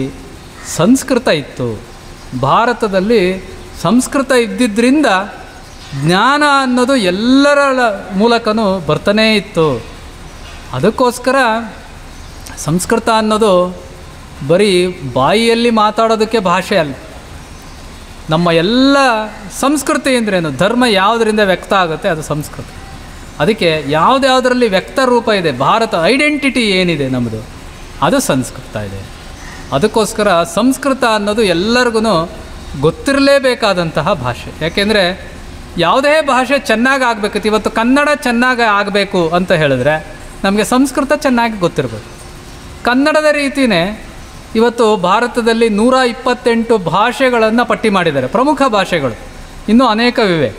ಸಂಸ್ಕೃತ ಇತ್ತು. ಭಾರತದಲ್ಲಿ ಸಂಸ್ಕೃತ ಇದ್ದಿದ್ದರಿಂದ ಜ್ಞಾನ ಅನ್ನೋದು ಎಲ್ಲರ ಮೂಲಕನೂ ಬರ್ತಾನೇ ಇತ್ತು. ಅದಕ್ಕೋಸ್ಕರ ಸಂಸ್ಕೃತ ಅನ್ನೋದು ಬರೀ ಬಾಯಿಯಲ್ಲಿ ಮಾತಾಡೋದಕ್ಕೆ ಭಾಷೆ ಅಲ್ಲ. ನಮ್ಮ ಎಲ್ಲ ಸಂಸ್ಕೃತಿ ಅಂದ್ರೇನು, ಧರ್ಮ ಯಾವುದರಿಂದ ವ್ಯಕ್ತ ಆಗುತ್ತೆ ಅದು ಸಂಸ್ಕೃತಿ. ಅದಕ್ಕೆ ಯಾವುದ್ಯಾವುದರಲ್ಲಿ ವ್ಯಕ್ತ ರೂಪ ಇದೆ, ಭಾರತ ಐಡೆಂಟಿಟಿ ಏನಿದೆ ನಮ್ಮದು, ಅದು ಸಂಸ್ಕೃತ ಇದೆ. ಅದಕ್ಕೋಸ್ಕರ ಸಂಸ್ಕೃತ ಅನ್ನೋದು ಎಲ್ಲರಿಗೂ ಗೊತ್ತಿರಲೇಬೇಕಾದಂತಹ ಭಾಷೆ. ಯಾಕೆಂದರೆ ಯಾವುದೇ ಭಾಷೆ ಚೆನ್ನಾಗಿ ಆಗಬೇಕಿತ್ತು. ಇವತ್ತು ಕನ್ನಡ ಚೆನ್ನಾಗಿ ಆಗಬೇಕು ಅಂತ ಹೇಳಿದ್ರೆ ನಮಗೆ ಸಂಸ್ಕೃತ ಚೆನ್ನಾಗಿ ಗೊತ್ತಿರಬೇಕು. ಕನ್ನಡದ ರೀತಿಯೇ ಇವತ್ತು ಭಾರತದಲ್ಲಿ 128 ಭಾಷೆಗಳನ್ನು ಪಟ್ಟಿ ಮಾಡಿದ್ದಾರೆ, ಪ್ರಮುಖ ಭಾಷೆಗಳು. ಇನ್ನೂ ಅನೇಕವಿವೆ.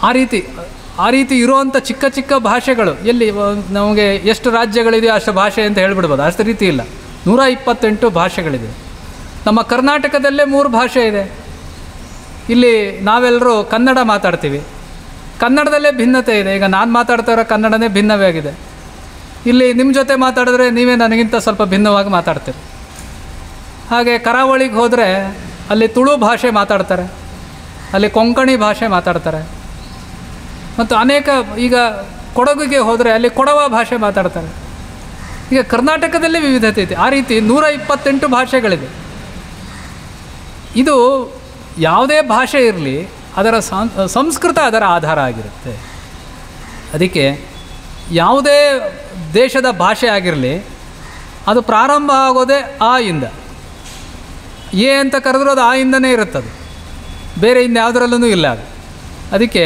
ಆ ರೀತಿ ಇರುವಂಥ ಚಿಕ್ಕ ಚಿಕ್ಕ ಭಾಷೆಗಳು ಎಲ್ಲಿ ನಮಗೆ ಎಷ್ಟು ರಾಜ್ಯಗಳಿದೆಯೋ ಅಷ್ಟು ಭಾಷೆ ಅಂತ ಹೇಳ್ಬಿಡ್ಬೋದು, ಅಷ್ಟು ರೀತಿ ಇಲ್ಲ. 128 ಭಾಷೆಗಳಿದೆ. ನಮ್ಮ ಕರ್ನಾಟಕದಲ್ಲೇ 3 ಭಾಷೆ ಇದೆ. ಇಲ್ಲಿ ನಾವೆಲ್ಲರೂ ಕನ್ನಡ ಮಾತಾಡ್ತೀವಿ, ಕನ್ನಡದಲ್ಲೇ ಭಿನ್ನತೆ ಇದೆ. ಈಗ ನಾನು ಮಾತಾಡ್ತಾ ಇರೋ ಕನ್ನಡನೇ ಭಿನ್ನವೇ ಆಗಿದೆ. ಇಲ್ಲಿ ನಿಮ್ಮ ಜೊತೆ ಮಾತಾಡಿದ್ರೆ ನೀವೇ ನನಗಿಂತ ಸ್ವಲ್ಪ ಭಿನ್ನವಾಗಿ ಮಾತಾಡ್ತೀರಿ. ಹಾಗೆ ಕರಾವಳಿಗೆ ಹೋದರೆ ಅಲ್ಲಿ ತುಳು ಭಾಷೆ ಮಾತಾಡ್ತಾರೆ, ಅಲ್ಲಿ ಕೊಂಕಣಿ ಭಾಷೆ ಮಾತಾಡ್ತಾರೆ. ಮತ್ತು ಅನೇಕ, ಈಗ ಕೊಡಗಿಗೆ ಹೋದರೆ ಅಲ್ಲಿ ಕೊಡವ ಭಾಷೆ ಮಾತಾಡ್ತಾರೆ. ಈಗ ಕರ್ನಾಟಕದಲ್ಲಿ ವಿವಿಧತೆ ಇದೆ. ಆ ರೀತಿ 128 ಭಾಷೆಗಳಿದೆ. ಇದು ಯಾವುದೇ ಭಾಷೆ ಇರಲಿ, ಅದರ ಸಂಸ್ಕೃತ ಅದರ ಆಧಾರ ಆಗಿರುತ್ತೆ. ಅದಕ್ಕೆ ಯಾವುದೇ ದೇಶದ ಭಾಷೆ ಆಗಿರಲಿ, ಅದು ಪ್ರಾರಂಭ ಆಗೋದೇ ಆ ಇಂದ. ಎ ಅಂತ ಕರೆದ್ರೂ ಅದು ಆ ಇಂದನೇ ಇರುತ್ತದೆ, ಬೇರೆ ಇನ್ಯಾವುದರಲ್ಲೂ ಇಲ್ಲ ಅದು. ಅದಕ್ಕೆ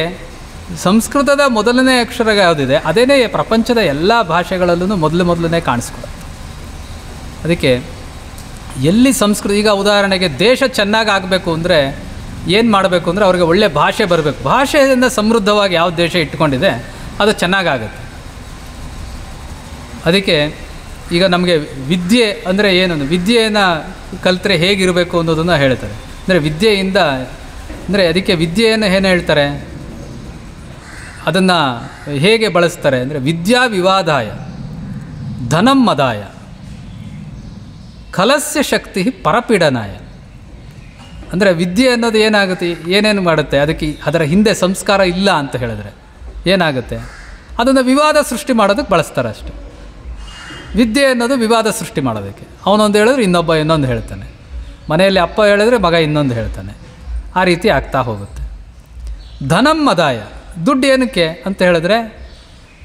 ಸಂಸ್ಕೃತದ ಮೊದಲನೇ ಅಕ್ಷರ ಯಾವುದಿದೆ ಅದೇನೇ ಪ್ರಪಂಚದ ಎಲ್ಲ ಭಾಷೆಗಳಲ್ಲೂ ಮೊದಲನೇ ಕಾಣಿಸ್ಕೊಡುತ್ತೆ. ಅದಕ್ಕೆ ಎಲ್ಲಿ ಸಂಸ್ಕೃತಿ, ಈಗ ಉದಾಹರಣೆಗೆ ದೇಶ ಚೆನ್ನಾಗಿ ಆಗಬೇಕು ಅಂದರೆ ಏನು ಮಾಡಬೇಕು ಅಂದರೆ ಅವ್ರಿಗೆ ಒಳ್ಳೆ ಭಾಷೆ ಬರಬೇಕು. ಭಾಷೆಯಿಂದ ಸಮೃದ್ಧವಾಗಿ ಯಾವ ದೇಶ ಇಟ್ಕೊಂಡಿದೆ ಅದು ಚೆನ್ನಾಗಾಗುತ್ತೆ. ಅದಕ್ಕೆ ಈಗ ನಮಗೆ ವಿದ್ಯೆ ಅಂದರೆ ಏನು, ವಿದ್ಯೆಯನ್ನು ಕಲಿತ್ರೆ ಹೇಗಿರಬೇಕು ಅನ್ನೋದನ್ನು ಹೇಳ್ತಾರೆ. ಅಂದರೆ ವಿದ್ಯೆಯಿಂದ ಅಂದರೆ ಅದಕ್ಕೆ ವಿದ್ಯೆಯನ್ನು ಏನು ಹೇಳ್ತಾರೆ, ಅದನ್ನು ಹೇಗೆ ಬಳಸ್ತಾರೆ ಅಂದರೆ ವಿದ್ಯಾ ವಿವಾದಾಯ ಧನಂ ಮದಾಯ ಖಲಸ್ಯ ಶಕ್ತಿ ಪರಪೀಡನಾಯ. ಅಂದರೆ ವಿದ್ಯೆ ಅನ್ನೋದು ಏನಾಗುತ್ತೆ, ಏನೇನು ಮಾಡುತ್ತೆ, ಅದಕ್ಕೆ ಅದರ ಹಿಂದೆ ಸಂಸ್ಕಾರ ಇಲ್ಲ ಅಂತ ಹೇಳಿದ್ರೆ ಏನಾಗುತ್ತೆ, ಅದನ್ನು ವಿವಾದ ಸೃಷ್ಟಿ ಮಾಡೋದಕ್ಕೆ ಬಳಸ್ತಾರೆ ಅಷ್ಟೆ. ವಿದ್ಯೆ ಅನ್ನೋದು ವಿವಾದ ಸೃಷ್ಟಿ ಮಾಡೋದಕ್ಕೆ. ಅವನೊಂದು ಹೇಳಿದ್ರೆ ಇನ್ನೊಬ್ಬ ಇನ್ನೊಂದು ಹೇಳ್ತಾನೆ, ಮನೆಯಲ್ಲಿ ಅಪ್ಪ ಹೇಳಿದ್ರೆ ಮಗ ಇನ್ನೊಂದು ಹೇಳ್ತಾನೆ, ಆ ರೀತಿ ಆಗ್ತಾ ಹೋಗುತ್ತೆ. ಧನಂ ಮದಾಯ, ದುಡ್ಡು ಏನಕ್ಕೆ ಅಂತ ಹೇಳಿದ್ರೆ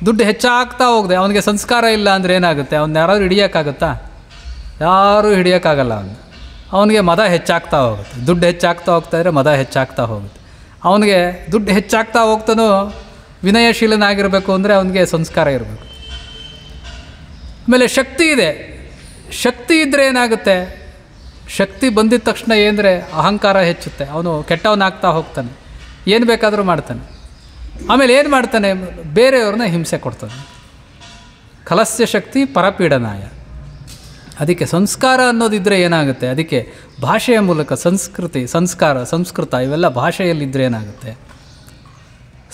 ದುಡ್ಡು ಹೆಚ್ಚಾಗ್ತಾ ಹೋಗಿದೆ. ಅವನಿಗೆ ಸಂಸ್ಕಾರ ಇಲ್ಲ ಅಂದರೆ ಏನಾಗುತ್ತೆ, ಅವನ್ನ ಯಾರಾದರೂ ಹಿಡಿಯೋಕ್ಕಾಗುತ್ತಾ? ಯಾರೂ ಹಿಡಿಯೋಕ್ಕಾಗಲ್ಲ. ಅವನಿಗೆ ಮದ ಹೆಚ್ಚಾಗ್ತಾ ಹೋಗುತ್ತೆ. ದುಡ್ಡು ಹೆಚ್ಚಾಗ್ತಾ ಹೋಗ್ತಾಯಿದ್ರೆ ಮದ ಹೆಚ್ಚಾಗ್ತಾ ಹೋಗುತ್ತೆ. ಅವನಿಗೆ ದುಡ್ಡು ಹೆಚ್ಚಾಗ್ತಾ ಹೋಗ್ತಾನೋ ವಿನಯಶೀಲನಾಗಿರಬೇಕು ಅಂದರೆ ಅವನಿಗೆ ಸಂಸ್ಕಾರ ಇರಬೇಕು. ಆಮೇಲೆ ಶಕ್ತಿ ಇದೆ. ಶಕ್ತಿ ಇದ್ದರೆ ಏನಾಗುತ್ತೆ, ಶಕ್ತಿ ಬಂದಿದ ತಕ್ಷಣ ಏನಂದರೆ ಅಹಂಕಾರ ಹೆಚ್ಚುತ್ತೆ. ಅವನು ಕೆಟ್ಟವನಾಗ್ತಾ ಹೋಗ್ತಾನೆ, ಏನು ಬೇಕಾದರೂ ಮಾಡ್ತಾನೆ. ಆಮೇಲೆ ಏನು ಮಾಡ್ತಾನೆ, ಬೇರೆಯವ್ರನ್ನ ಹಿಂಸೆ ಕೊಡ್ತಾನೆ. ಖಲಸ್ಯ ಶಕ್ತಿ ಪರಪೀಡನಾಯ. ಅದಕ್ಕೆ ಸಂಸ್ಕಾರ ಅನ್ನೋದಿದ್ದರೆ ಏನಾಗುತ್ತೆ, ಅದಕ್ಕೆ ಭಾಷೆಯ ಮೂಲಕ ಸಂಸ್ಕೃತಿ, ಸಂಸ್ಕಾರ, ಸಂಸ್ಕೃತ ಇವೆಲ್ಲ ಭಾಷೆಯಲ್ಲಿದ್ದರೆ ಏನಾಗುತ್ತೆ,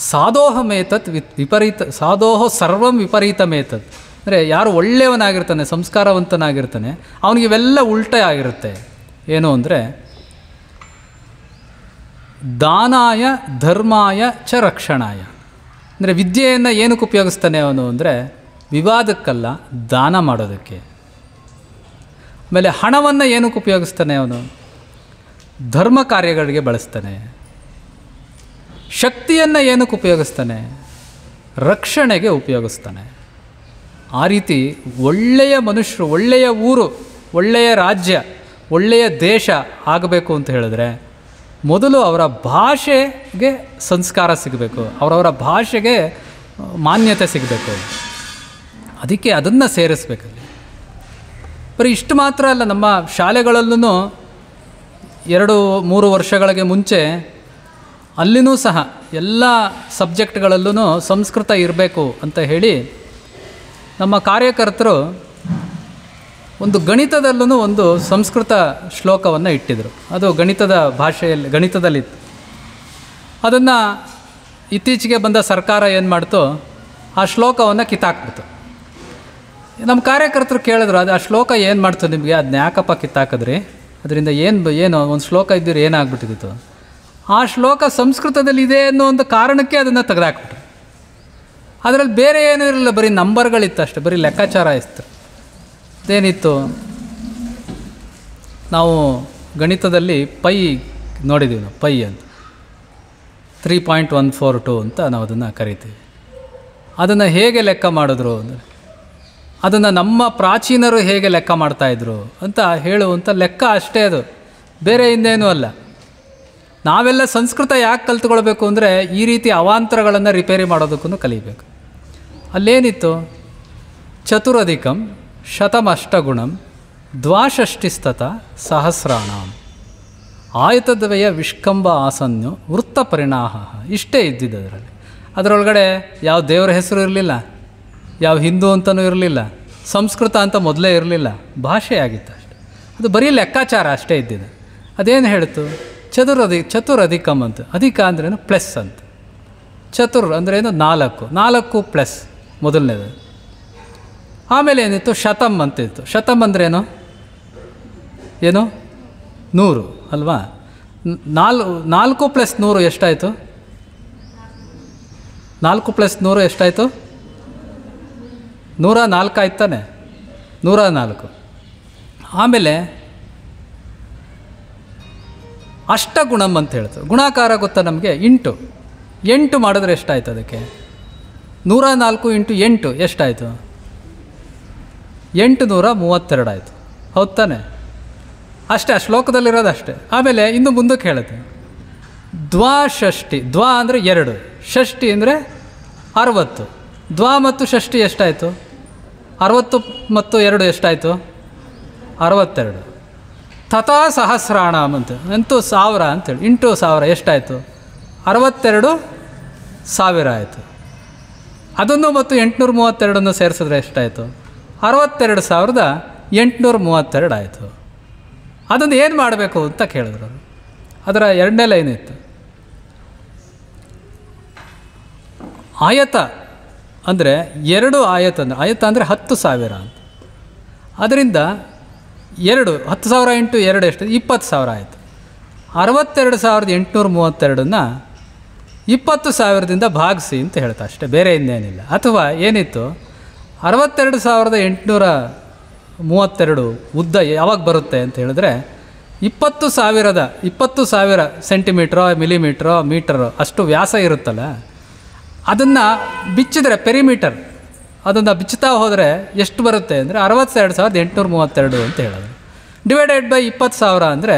ಸಾದೋಹಮೇತತ್ ವಿಪರೀತ, ಸಾದೋಹ ಸರ್ವಂ ವಿಪರೀತಮೇತತ್. ಅಂದರೆ ಯಾರು ಒಳ್ಳೆಯವನಾಗಿರ್ತಾನೆ, ಸಂಸ್ಕಾರವಂತನಾಗಿರ್ತಾನೆ, ಅವನಿಗೆ ಇವೆಲ್ಲ ಉಲ್ಟ ಆಗಿರುತ್ತೆ. ಏನು ಅಂದರೆ ದಾನಾಯ ಧರ್ಮಾಯ ಚ ರಕ್ಷಣಾಯ. ಅಂದರೆ ವಿದ್ಯೆಯನ್ನು ಏನಕ್ಕೆ ಉಪಯೋಗಿಸ್ತಾನೆ ಅವನು ಅಂದರೆ ವಿವಾದಕ್ಕಲ್ಲ, ದಾನ ಮಾಡೋದಕ್ಕೆ. ಆಮೇಲೆ ಹಣವನ್ನು ಏನಕ್ಕೆ ಉಪಯೋಗಿಸ್ತಾನೆ ಅವನು, ಧರ್ಮ ಕಾರ್ಯಗಳಿಗೆ ಬಳಸ್ತಾನೆ. ಶಕ್ತಿಯನ್ನು ಏನಕ್ಕೆ ಉಪಯೋಗಿಸ್ತಾನೆ, ರಕ್ಷಣೆಗೆ ಉಪಯೋಗಿಸ್ತಾನೆ. ಆ ರೀತಿ ಒಳ್ಳೆಯ ಮನುಷ್ಯರು, ಒಳ್ಳೆಯ ಊರು, ಒಳ್ಳೆಯ ರಾಜ್ಯ, ಒಳ್ಳೆಯ ದೇಶ ಆಗಬೇಕು ಅಂತ ಹೇಳಿದ್ರೆ ಮೊದಲು ಅವರ ಭಾಷೆಗೆ ಸಂಸ್ಕಾರ ಸಿಗಬೇಕು, ಅವರವರ ಭಾಷೆಗೆ ಮಾನ್ಯತೆ ಸಿಗಬೇಕು. ಅದಕ್ಕೆ ಅದನ್ನು ಸೇರಿಸ್ಬೇಕಲ್ಲಿ. ಬರೀ ಇಷ್ಟು ಮಾತ್ರ ಅಲ್ಲ, ನಮ್ಮ ಶಾಲೆಗಳಲ್ಲೂ 2-3 ವರ್ಷಗಳಿಗೆ ಮುಂಚೆ ಅಲ್ಲಿನೂ ಸಹ ಎಲ್ಲ ಸಬ್ಜೆಕ್ಟ್ಗಳಲ್ಲೂ ಸಂಸ್ಕೃತ ಇರಬೇಕು ಅಂತ ಹೇಳಿ ನಮ್ಮ ಕಾರ್ಯಕರ್ತರು ಒಂದು ಗಣಿತದಲ್ಲೂ ಒಂದು ಸಂಸ್ಕೃತ ಶ್ಲೋಕವನ್ನು ಇಟ್ಟಿದ್ದರು. ಅದು ಗಣಿತದ ಭಾಷೆಯಲ್ಲಿ, ಗಣಿತದಲ್ಲಿತ್ತು. ಅದನ್ನು ಇತ್ತೀಚೆಗೆ ಬಂದ ಸರ್ಕಾರ ಏನು ಮಾಡ್ತು, ಆ ಶ್ಲೋಕವನ್ನು ಕಿತ್ತಾಕ್ಬಿಡ್ತು. ನಮ್ಮ ಕಾರ್ಯಕರ್ತರು ಕೇಳಿದ್ರು, ಅದು ಆ ಶ್ಲೋಕ ಏನು ಮಾಡ್ತು ನಿಮಗೆ, ಅದನ್ನ ಯಾಕಪ್ಪ ಕಿತ್ತಾಕಿದ್ರಿ, ಅದರಿಂದ ಏನು ಒಂದು ಶ್ಲೋಕ ಇದ್ದರೆ ಏನಾಗ್ಬಿಟ್ಟಿತ್ತು. ಆ ಶ್ಲೋಕ ಸಂಸ್ಕೃತದಲ್ಲಿ ಇದೆ ಅನ್ನೋ ಒಂದು ಕಾರಣಕ್ಕೆ ಅದನ್ನು ತೆಗೆದಾಕ್ಬಿಟ್ರು. ಅದರಲ್ಲಿ ಬೇರೆ ಏನೂ ಇರಲಿಲ್ಲ, ಬರೀ ನಂಬರ್ಗಳಿತ್ತು ಅಷ್ಟೇ, ಬರೀ ಲೆಕ್ಕಾಚಾರ ಇತ್ತು. ಅದೇನಿತ್ತು, ನಾವು ಗಣಿತದಲ್ಲಿ ಪೈ ನೋಡಿದ್ದೀವಿ, ನಾವು ಪೈ ಅಂತ 3.142 ಅಂತ ನಾವು ಅದನ್ನು ಕರಿತೀವಿ. ಅದನ್ನು ಹೇಗೆ ಲೆಕ್ಕ ಮಾಡಿದ್ರು ಅಂದರೆ, ಅದನ್ನು ನಮ್ಮ ಪ್ರಾಚೀನರು ಹೇಗೆ ಲೆಕ್ಕ ಮಾಡ್ತಾಯಿದ್ರು ಅಂತ ಹೇಳುವಂಥ ಲೆಕ್ಕ ಅಷ್ಟೇ, ಅದು ಬೇರೆ ಇನ್ನೇನೂ ಅಲ್ಲ. ನಾವೆಲ್ಲ ಸಂಸ್ಕೃತ ಯಾಕೆ ಕಲ್ತ್ಕೊಳ್ಬೇಕು ಅಂದರೆ ಈ ರೀತಿ ಅವಾಂತರಗಳನ್ನು ರಿಪೇರಿ ಮಾಡೋದಕ್ಕೂ ಕಲಿಬೇಕು. ಅಲ್ಲೇನಿತ್ತು, ಚತುರಧಿಕಂ ಶತಮಷ್ಟಗುಣಂ ದ್ವಾಷಷ್ಟಿಸ್ತತ ಸಹಸ್ರಾಣಂ ಆಯತದ್ವಯ ವಿಷ್ಕಂಬ ಆಸನ್ಯು ವೃತ್ತ ಪರಿಣಾಹ, ಇಷ್ಟೇ ಇದ್ದಿದ್ದು ಅದರಲ್ಲಿ. ಅದರೊಳಗಡೆ ಯಾವ ದೇವರ ಹೆಸರು ಇರಲಿಲ್ಲ, ಯಾವ ಹಿಂದೂ ಅಂತಲೂ ಇರಲಿಲ್ಲ, ಸಂಸ್ಕೃತ ಅಂತ ಮೊದಲೇ ಇರಲಿಲ್ಲ, ಭಾಷೆಯಾಗಿತ್ತು ಅಷ್ಟೆ. ಅದು ಬರೀ ಲೆಕ್ಕಾಚಾರ ಅಷ್ಟೇ ಇದ್ದಿದ್ದು. ಅದೇನು ಹೇಳ್ತು, ಚತುರಧಿಕಂ ಅಂತ. ಅಧಿಕ ಅಂದ್ರೇನು, ಪ್ಲಸ್ ಅಂತ. ಚತುರ್ ಅಂದ್ರೇನು, 4 ಪ್ಲಸ್ ಮೊದಲನೇದು. ಆಮೇಲೆ ಏನಿತ್ತು, ಶತಮ್ ಅಂತ ಇತ್ತು. ಶತಮ್ ಅಂದ್ರೇನು, ಏನು, 100 ಅಲ್ವಾ. 4 + 100 ಎಷ್ಟಾಯಿತು, 4 + 100 ಎಷ್ಟಾಯಿತು, 104 ಆಯ್ತು ತಾನೆ, 104. ಆಮೇಲೆ ಅಷ್ಟಗುಣಮ್ ಅಂತ ಹೇಳ್ತು. ಗುಣಾಕಾರ ಗೊತ್ತಾ ನಮಗೆ, 8 ಮಾಡಿದ್ರೆ ಎಷ್ಟಾಯಿತು, ಅದಕ್ಕೆ 104 × 8 ಎಷ್ಟಾಯಿತು, 832 ಆಯಿತು. ಹೌದು ತಾನೆ, ಅಷ್ಟೇ, ಆ ಶ್ಲೋಕದಲ್ಲಿರೋದು ಅಷ್ಟೇ. ಆಮೇಲೆ ಇನ್ನು ಮುಂದಕ್ಕೆ ಹೇಳುತ್ತೆ, ದ್ವಾಷಷ್ಟಿ, ದ್ವಾ ಅಂದರೆ 2, ಷಷ್ಠಿ ಅಂದರೆ 60. ದ್ವಾ ಮತ್ತು ಷಷ್ಠಿ ಎಷ್ಟಾಯಿತು, 60 ಮತ್ತು 2 ಎಷ್ಟಾಯಿತು, 62. ತಥಾ ಸಹಸ್ರಾಣಂ ಅಂತ, ಅಂತೂ 1000 ಅಂತೇಳಿ, 1000 ಎಷ್ಟಾಯಿತು, 62,000 ಆಯಿತು. ಅದನ್ನು ಮತ್ತು 832 ಸೇರಿಸಿದ್ರೆ ಎಷ್ಟಾಯಿತು, 62,832 ಆಯಿತು. ಅದನ್ನು ಏನು ಮಾಡಬೇಕು ಅಂತ ಕೇಳಿದ್ರು. ಅದರ 2ನೇ ಲೈನ್ ಇತ್ತು, ಆಯತ ಅಂದರೆ 2 ಆಯತ ಅಂದರೆ, ಆಯತ ಅಂದರೆ 10,000 ಅಂತ. ಅದರಿಂದ 10,000 × 2 ಎಷ್ಟು, 20,000 ಆಯಿತು. 62,832ನ್ನ 20,000ದಿಂದ ಭಾಗಿಸಿ ಅಂತ ಹೇಳ್ತಾ ಅಷ್ಟೇ, ಬೇರೆ ಇನ್ನೇನಿಲ್ಲ. ಅಥವಾ ಏನಿತ್ತು 62,832 ಉದ್ದ ಯಾವಾಗ ಬರುತ್ತೆ ಅಂತ ಹೇಳಿದ್ರೆ 20,000 ಸೆಂಟಿಮೀಟ್ರೋ ಮಿಲಿಮೀಟ್ರೋ ಮೀಟರೋ ಅಷ್ಟು ವ್ಯಾಸ ಇರುತ್ತಲ್ಲ, ಅದನ್ನು ಬಿಚ್ಚಿದ್ರೆ ಪೆರಿಮೀಟರ್ ಅದನ್ನು ಬಿಚ್ಚುತ್ತಾ ಹೋದರೆ ಎಷ್ಟು ಬರುತ್ತೆ ಅಂದರೆ 62,832 ಅಂತ ಹೇಳೋದು. ಡಿವೈಡೆಡ್ ಬೈ 20,000 ಅಂದರೆ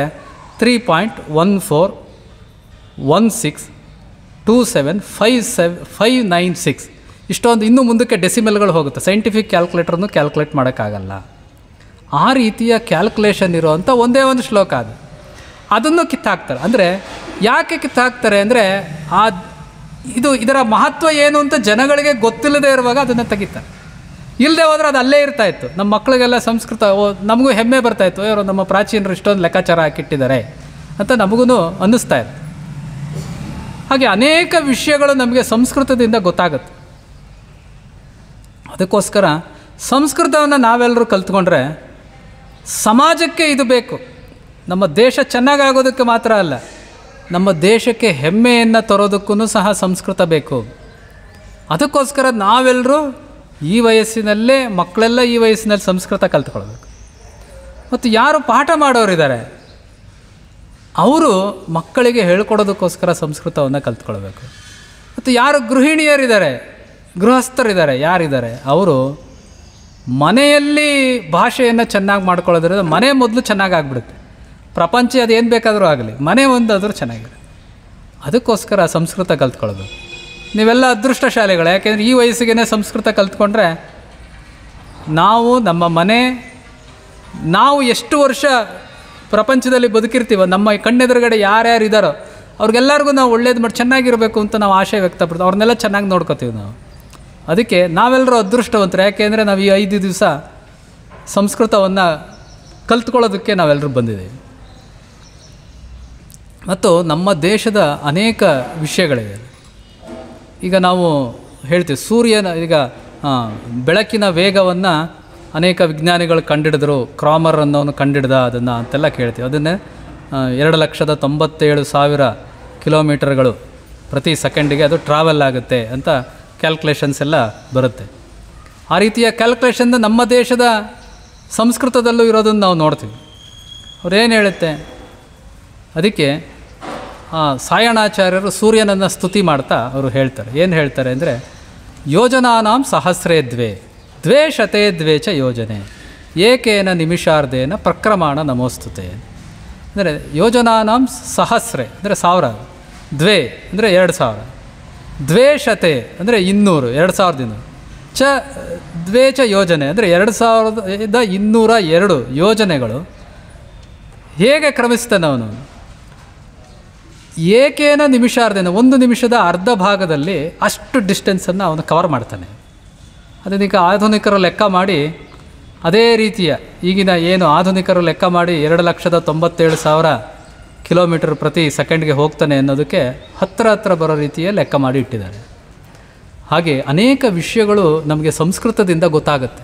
3.14162757 ಇಷ್ಟೊಂದು. ಇನ್ನೂ ಮುಂದಕ್ಕೆ ಡೆಸಿಮಲ್ಗಳು ಹೋಗುತ್ತೆ, ಸೈಂಟಿಫಿಕ್ ಕ್ಯಾಲ್ಕುಲೇಟರ್ನು ಕ್ಯಾಲ್ಕುಲೇಟ್ ಮಾಡೋಕ್ಕಾಗಲ್ಲ. ಆ ರೀತಿಯ ಕ್ಯಾಲ್ಕುಲೇಷನ್ ಇರೋವಂಥ ಒಂದೇ ಒಂದು ಶ್ಲೋಕ ಅದು. ಅದನ್ನು ಕಿತ್ತಾಕ್ತಾರೆ. ಅಂದರೆ ಯಾಕೆ ಕಿತ್ತಾಕ್ತಾರೆ ಅಂದರೆ ಇದರ ಮಹತ್ವ ಏನು ಅಂತ ಜನಗಳಿಗೆ ಗೊತ್ತಿಲ್ಲದೆ ಇರುವಾಗ ಅದನ್ನು ತೆಗಿತಾರೆ. ಇಲ್ಲದೆ ಹೋದರೆ ಅದು ಅಲ್ಲೇ ಇರ್ತಾಯಿತ್ತು. ನಮ್ಮ ಮಕ್ಕಳಿಗೆಲ್ಲ ಸಂಸ್ಕೃತ ನಮಗೂ ಹೆಮ್ಮೆ ಬರ್ತಾಯಿತ್ತು, ಇವರು ನಮ್ಮ ಪ್ರಾಚೀನರು ಇಷ್ಟೊಂದು ಲೆಕ್ಕಾಚಾರ ಹಾಕಿಟ್ಟಿದ್ದಾರೆ ಅಂತ ನಮಗೂ ಅನ್ನಿಸ್ತಾ ಇತ್ತು. ಹಾಗೆ ಅನೇಕ ವಿಷಯಗಳು ನಮಗೆ ಸಂಸ್ಕೃತದಿಂದ ಗೊತ್ತಾಗುತ್ತೆ. ಅದಕ್ಕೋಸ್ಕರ ಸಂಸ್ಕೃತವನ್ನು ನಾವೆಲ್ಲರೂ ಕಲ್ತ್ಕೊಂಡ್ರೆ ಸಮಾಜಕ್ಕೆ ಇದು ಬೇಕು. ನಮ್ಮ ದೇಶ ಚೆನ್ನಾಗಾಗೋದಕ್ಕೆ ಮಾತ್ರ ಅಲ್ಲ, ನಮ್ಮ ದೇಶಕ್ಕೆ ಹೆಮ್ಮೆಯನ್ನು ತರೋದಕ್ಕೂ ಸಹ ಸಂಸ್ಕೃತ ಬೇಕು. ಅದಕ್ಕೋಸ್ಕರ ನಾವೆಲ್ಲರೂ ಈ ವಯಸ್ಸಿನಲ್ಲೇ, ಮಕ್ಕಳೆಲ್ಲ ಈ ವಯಸ್ಸಿನಲ್ಲಿ ಸಂಸ್ಕೃತ ಕಲ್ತ್ಕೊಳ್ಬೇಕು. ಮತ್ತು ಯಾರು ಪಾಠ ಮಾಡೋರಿದ್ದಾರೆ ಅವರು ಮಕ್ಕಳಿಗೆ ಹೇಳ್ಕೊಡೋದಕ್ಕೋಸ್ಕರ ಸಂಸ್ಕೃತವನ್ನು ಕಲ್ತ್ಕೊಳ್ಬೇಕು. ಮತ್ತು ಯಾರು ಗೃಹಿಣಿಯರಿದ್ದಾರೆ, ಗೃಹಸ್ಥರಿದ್ದಾರೆ, ಯಾರಿದ್ದಾರೆ ಅವರು ಮನೆಯಲ್ಲಿ ಭಾಷೆಯನ್ನು ಚೆನ್ನಾಗಿ ಮಾಡ್ಕೊಳ್ಳೋದ್ರಿಂದ ಮನೆ ಮೊದಲು ಚೆನ್ನಾಗಾಗ್ಬಿಡುತ್ತೆ. ಪ್ರಪಂಚ ಅದೇನು ಬೇಕಾದರೂ ಆಗಲಿ, ಮನೆ ಒಂದಾದರೂ ಚೆನ್ನಾಗಿದೆ. ಅದಕ್ಕೋಸ್ಕರ ಸಂಸ್ಕೃತ ಕಲ್ತ್ಕೊಳ್ಬೇಕು. ನೀವೆಲ್ಲ ಅದೃಷ್ಟಶಾಲಿಗಳು, ಯಾಕೆಂದರೆ ಈ ವಯಸ್ಸಿಗೆ ಸಂಸ್ಕೃತ ಕಲ್ತ್ಕೊಂಡ್ರೆ ನಾವು ನಮ್ಮ ಮನೆ, ನಾವು ಎಷ್ಟು ವರ್ಷ ಪ್ರಪಂಚದಲ್ಲಿ ಬದುಕಿರ್ತೀವೋ, ನಮ್ಮ ಕಣ್ಣೆದುರುಗಡೆ ಯಾರ್ಯಾರು ಇದ್ದಾರೋ ಅವ್ರಿಗೆಲ್ಲರಿಗೂ ನಾವು ಒಳ್ಳೇದು ಮಾಡಿ ಚೆನ್ನಾಗಿರಬೇಕು ಅಂತ ನಾವು ಆಶಯ ವ್ಯಕ್ತಪಡ್ತೀವಿ. ಅವ್ರನ್ನೆಲ್ಲ ಚೆನ್ನಾಗಿ ನೋಡ್ಕೋತೀವಿ ನಾವು. ಅದಕ್ಕೆ ನಾವೆಲ್ಲರೂ ಅದೃಷ್ಟವಂತರು, ಯಾಕೆಂದರೆ ನಾವು ಈ 5 ದಿವಸ ಸಂಸ್ಕೃತವನ್ನು ಕಲ್ತ್ಕೊಳ್ಳೋದಕ್ಕೆ ನಾವೆಲ್ಲರೂ ಬಂದಿದ್ದೀವಿ. ಮತ್ತು ನಮ್ಮ ದೇಶದ ಅನೇಕ ವಿಷಯಗಳಿದೆ. ಈಗ ನಾವು ಹೇಳ್ತೀವಿ ಸೂರ್ಯನ, ಈಗ ಬೆಳಕಿನ ವೇಗವನ್ನು ಅನೇಕ ವಿಜ್ಞಾನಿಗಳು ಕಂಡಿಡಿದ್ರು, ಕ್ರಾಮರ್ ಅನ್ನೋನು ಕಂಡಿಡ್ದ ಅದನ್ನು ಅಂತೆಲ್ಲ ಕೇಳ್ತೀವಿ. ಅದನ್ನೇ 2,97,000 ಕಿಲೋಮೀಟರ್ಗಳು ಪ್ರತಿ ಸೆಕೆಂಡಿಗೆ ಅದು ಟ್ರಾವೆಲ್ ಆಗುತ್ತೆ ಅಂತ ಕ್ಯಾಲ್ಕುಲೇಷನ್ಸ್ ಎಲ್ಲ ಬರುತ್ತೆ. ಆ ರೀತಿಯ ಕ್ಯಾಲ್ಕುಲೇಷನ್ ನಮ್ಮ ದೇಶದ ಸಂಸ್ಕೃತದಲ್ಲೂ ಇರೋದನ್ನು ನಾವು ನೋಡ್ತೀವಿ. ಅವ್ರೇನು ಹೇಳುತ್ತೆ, ಅದಕ್ಕೆ ಸಾಯಣಾಚಾರ್ಯರು ಸೂರ್ಯನನ್ನು ಸ್ತುತಿ ಮಾಡ್ತಾ ಅವರು ಹೇಳ್ತಾರೆ. ಏನು ಹೇಳ್ತಾರೆ ಅಂದರೆ, ಯೋಜನಾನಾಂ ಸಹಸ್ರೇ ದ್ವೇ ಶತೇ ದ್ವೇ ಚ ಯೋಜನೆ ಏಕೇನ ನಿಮಿಷಾರ್ಧೇನ ಪ್ರಕ್ರಮಾಣ ನಮೋಸ್ತುತೆ. ಅಂದರೆ ಯೋಜನಾನಾಂ ಸಹಸ್ರೆ ಅಂದರೆ 1000, ದ್ವೇ ಅಂದರೆ 2000, ದ್ವೇ ಶತೆ ಅಂದರೆ 200, 2200, ಚ ದ್ವೇ ಚ ಯೋಜನೆ ಅಂದರೆ 2202 ಯೋಜನೆಗಳು. ಹೇಗೆ ಕ್ರಮಿಸ್ತಾನೆ ಅವನು? ಏಕೇನ ನಿಮಿಷಾರ್ಧೇನ, 1 ನಿಮಿಷದ ಅರ್ಧ ಭಾಗದಲ್ಲಿ ಅಷ್ಟು ಡಿಸ್ಟೆನ್ಸನ್ನು ಅವನು ಕವರ್ ಮಾಡ್ತಾನೆ. ಅದನ್ನೀಗ ಆಧುನಿಕರು ಲೆಕ್ಕ ಮಾಡಿ ಅದೇ ರೀತಿಯ ಈಗಿನ ಏನು ಆಧುನಿಕರು ಲೆಕ್ಕ ಮಾಡಿ 2,97,000 ಕಿಲೋಮೀಟರ್ ಪ್ರತಿ ಸೆಕೆಂಡ್ಗೆ ಹೋಗ್ತಾನೆ ಅನ್ನೋದಕ್ಕೆ ಹತ್ತಿರ ಬರೋ ರೀತಿಯ ಲೆಕ್ಕ ಮಾಡಿ ಇಟ್ಟಿದ್ದಾರೆ. ಹಾಗೆ ಅನೇಕ ವಿಷಯಗಳು ನಮಗೆ ಸಂಸ್ಕೃತದಿಂದ ಗೊತ್ತಾಗುತ್ತೆ.